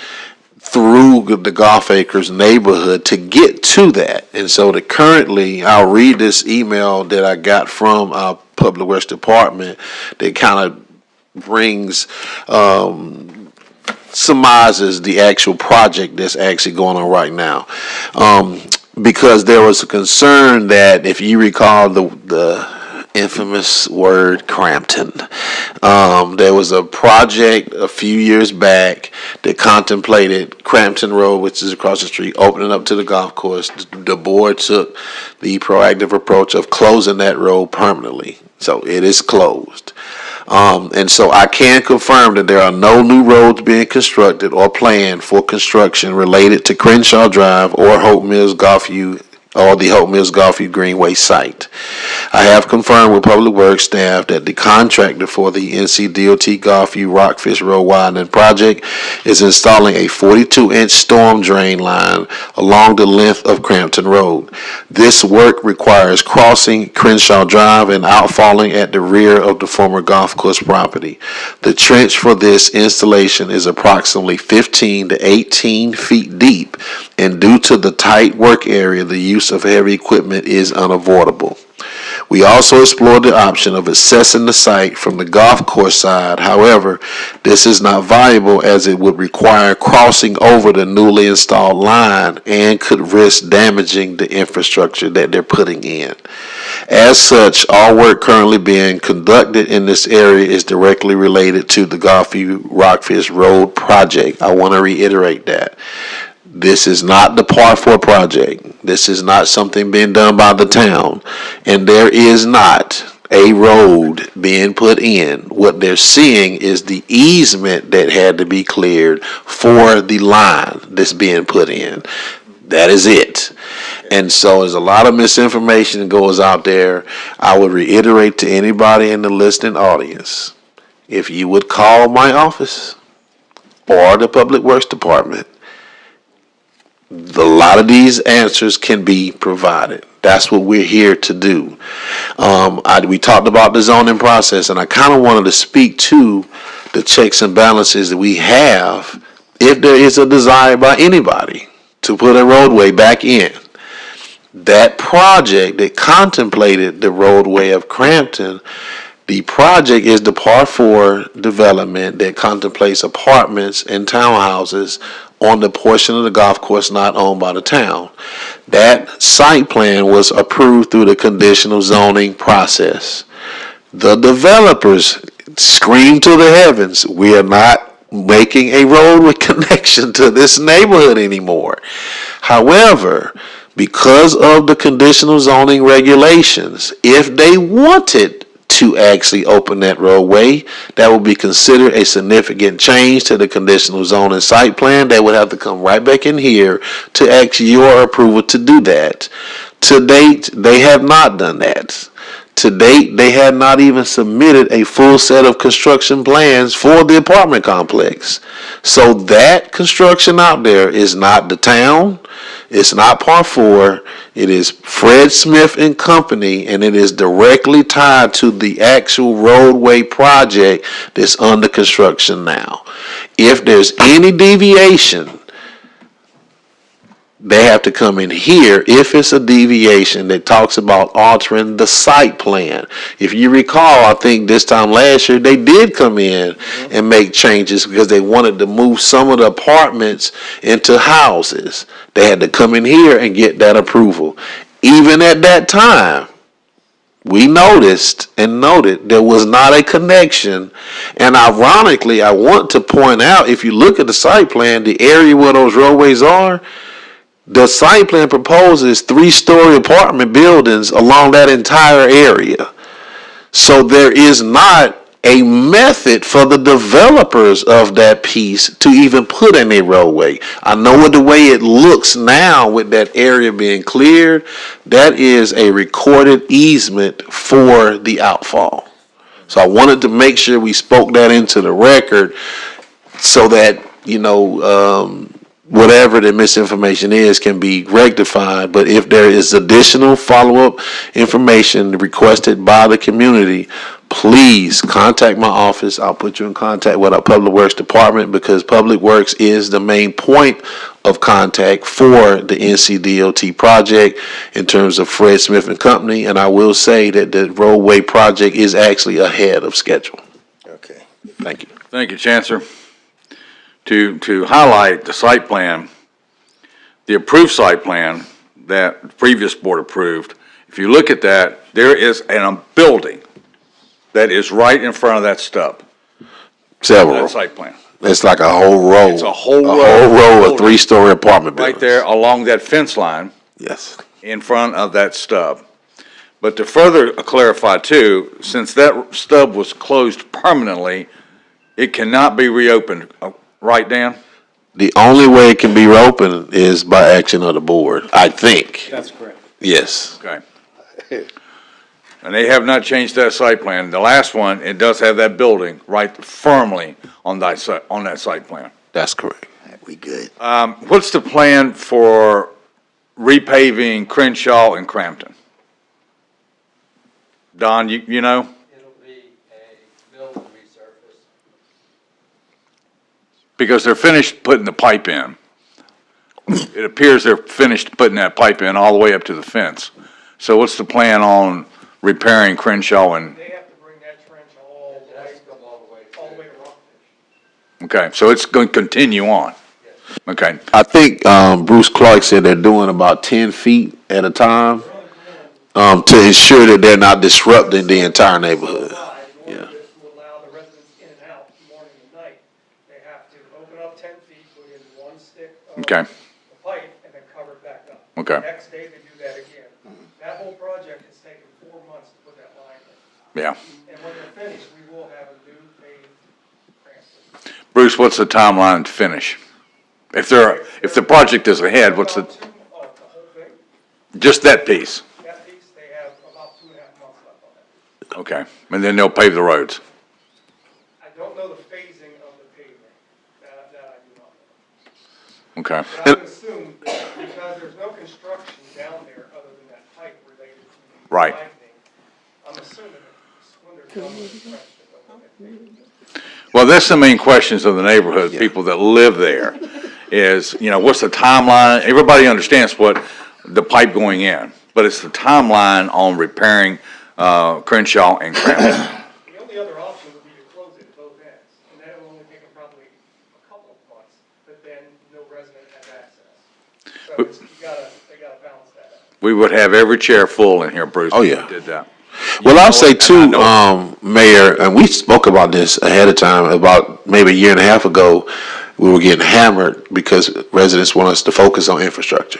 through the Golf Acres neighborhood to get to that, and so currently, I'll read this email that I got from our Public Works Department that kind of brings surmises the actual project that's actually going on right now. Because there was a concern that, if you recall the infamous word Crampton, there was a project a few years back that contemplated Crampton Road, which is across the street, opening up to the golf course. The board took the proactive approach of closing that road permanently. So it is closed. And so I can confirm that there are no new roads being constructed or planned for construction related to Crenshaw Drive or Hope Mills Gulfview or the Hope Mills Gulfview Greenway site. I have confirmed with Public Works staff that the contractor for the NCDOT Gulfview Rockfish Road widening project is installing a 42-inch storm drain line along the length of Crampton Road. This work requires crossing Crenshaw Drive and outfalling at the rear of the former golf course property. The trench for this installation is approximately 15 to 18 feet deep, and due to the tight work area, the use of heavy equipment is unavoidable. We also explored the option of accessing the site from the golf course side. However, this is not viable as it would require crossing over the newly installed line and could risk damaging the infrastructure that they're putting in. As such, all work currently being conducted in this area is directly related to the Golfview Rockfish Road project. I want to reiterate that. This is not the Part 4 project. This is not something being done by the town. And there is not a road being put in. What they're seeing is the easement that had to be cleared for the line that's being put in. That is it. And so there's a lot of misinformation that goes out there. I would reiterate to anybody in the listening audience, if you would call my office or the Public Works Department, a lot of these answers can be provided. That's what we're here to do. We talked about the zoning process, and I kind of wanted to speak to the checks and balances that we have if there is a desire by anybody to put a roadway back in. That project that contemplated the roadway of Crampton, the project is the Part 4 development that contemplates apartments and townhouses on the portion of the golf course not owned by the town. That site plan was approved through the conditional zoning process. The developers screamed to the heavens, we are not making a roadway connection to this neighborhood anymore. However, because of the conditional zoning regulations, if they wanted to actually open that roadway, that would be considered a significant change to the conditional zoning site plan. They would have to come right back in here to ask your approval to do that. To date, they have not done that. To date, they had not even submitted a full set of construction plans for the apartment complex. So that construction out there is not the town. It's not Part 4. It is Fred Smith and Company, and it is directly tied to the actual roadway project that's under construction now. If there's any deviation, they have to come in here if it's a deviation that talks about altering the site plan. If you recall, I think this time last year, they did come in and make changes because they wanted to move some of the apartments into houses. They had to come in here and get that approval. Even at that time, we noticed and noted there was not a connection. And ironically, I want to point out, if you look at the site plan, the area where those roadways are, the site plan proposes 3-story apartment buildings along that entire area. So there is not a method for the developers of that piece to even put in a roadway. I know what the way it looks now with that area being cleared, that is a recorded easement for the outfall. So I wanted to make sure we spoke that into the record so that, whatever the misinformation is can be rectified. But if there is additional follow-up information requested by the community, please contact my office. I'll put you in contact with our Public Works Department because Public Works is the main point of contact for the NCDOT project in terms of Fred Smith and Company. And I will say that the roadway project is actually ahead of schedule. Okay. Thank you. Thank you, Chancellor. To highlight the site plan, the approved site plan that the previous board approved, if you look at that, there is a building that is right in front of that stub. Several. That site plan. It's like a whole row. It's a whole row of 3-story apartment buildings. Right there along that fence line. Yes. In front of that stub. But to further clarify too, since that stub was closed permanently, it cannot be reopened. Right, Dan? The only way it can be reopened is by action of the board, I think. That's correct. Yes. Okay. And they have not changed that site plan. The last one, it does have that building right firmly on that site plan. That's correct. We good. What's the plan for repaving Crenshaw and Crampton? Don, you know? It'll be a building resurface. Because they're finished putting the pipe in. It appears they're finished putting that pipe in all the way up to the fence. So what's the plan on repairing Crenshaw and, They have to bring that trench all the way, all the way to Rockfish. okay, so it's going to continue on? Okay, I think, Bruce Clark said they're doing about 10 feet at a time, to ensure that they're not disrupting the entire neighborhood. In order to allow the residents in and out morning and night, they have to open up 10 feet, put in one stick of okay, the pipe, and then cover it back up. Okay. Next day, they do that again. That whole project has taken 4 months to put that line in. yeah. And when they're finished, we will have a new paved transfer. Bruce, what's the timeline to finish? If the project is ahead, what's the, The whole thing, just that piece? that piece, they have about 2.5 months left on it. Okay, and then they'll pave the roads? I don't know the phasing of the pavement, that I do not know. Okay, But I would assume that because there's no construction down there other than that pipe related to the Right. widening, I'm assuming that when they're done with the trench, that they'll get paved. well, that's the main questions of the neighborhood, people that live there, is, what's the timeline? Everybody understands what the pipe going in, but it's the timeline on repairing, Crenshaw and Crampton. The only other option would be to close it at both ends, and that will only take them probably a couple of months, but then no resident has access. So they gotta balance that out. We would have every chair full in here, Bruce. Oh, if we yeah. Did that. Well, I'll say And I too, know- Mayor, and we spoke about this ahead of time, about maybe a year and a half ago, we were getting hammered because residents want us to focus on infrastructure.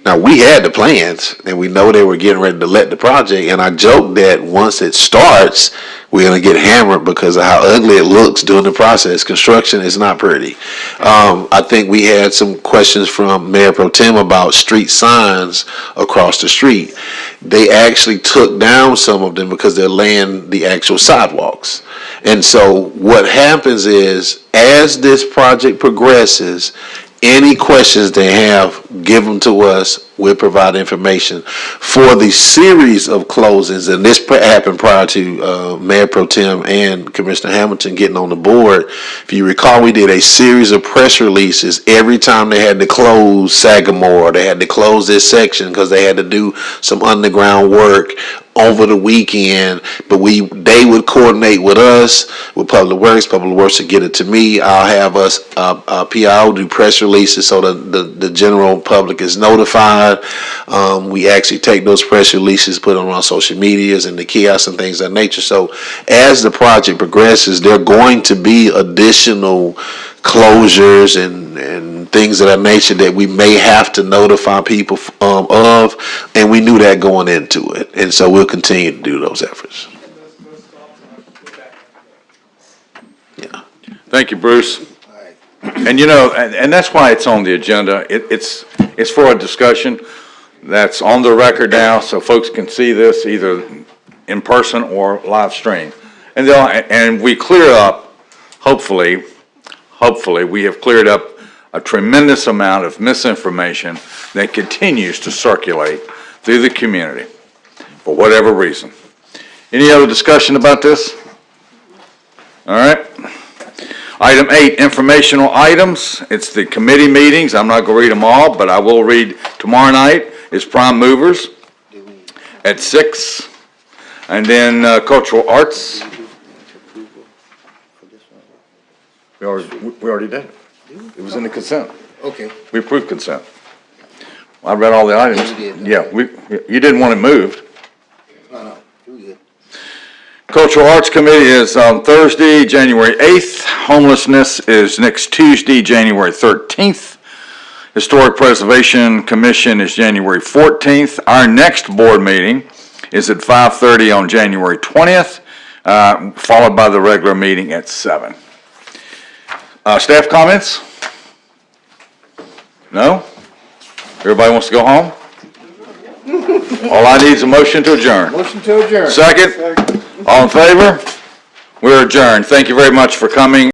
Now, we had the plans, and we know they were getting ready to let the project, and I joked that once it starts, we're gonna get hammered because of how ugly it looks during the process. Construction is not pretty. I think we had some questions from Mayor Pro Tem about street signs across the street. They actually took down some of them because they're laying the actual sidewalks. And so what happens is, as this project progresses, any questions they have, give them to us. We'll provide information. For the series of closings, and this happened prior to Mayor Pro Tem and Commissioner Hamilton getting on the board. If you recall, we did a series of press releases every time they had to close Sagamore. They had to close this section because they had to do some underground work over the weekend, but they would coordinate with us, with Public Works would get it to me. I'll have us, PIO do press releases so that the general public is notified. We actually take those press releases, put them on social medias and the kiosks and things of that nature. So as the project progresses, there are going to be additional closures and things of that nature that we may have to notify people of, and we knew that going into it, and so we'll continue to do those efforts. Yeah. Thank you, Bruce. And and that's why it's on the agenda. It's for a discussion that's on the record now, so folks can see this either in person or live stream. And we clear up, hopefully, we have cleared up a tremendous amount of misinformation that continues to circulate through the community for whatever reason. Any other discussion about this? All right. Item 8, informational items. It's the committee meetings. I'm not going to read them all, but I will read tomorrow night is Prime Movers at 6. And then Cultural Arts. We already did it. It was in the consent. Okay. We approved consent. I read all the items. You did. Yeah, you didn't want it moved. No, you good. Cultural Arts Committee is on Thursday, January 8th. Homelessness is next Tuesday, January 13th. Historic Preservation Commission is January 14th. Our next board meeting is at 5:30 on January 20th, followed by the regular meeting at 7. Staff comments? No? Everybody wants to go home? All I need is a motion to adjourn. Motion to adjourn. Second? All in favor? We're adjourned. Thank you very much for coming.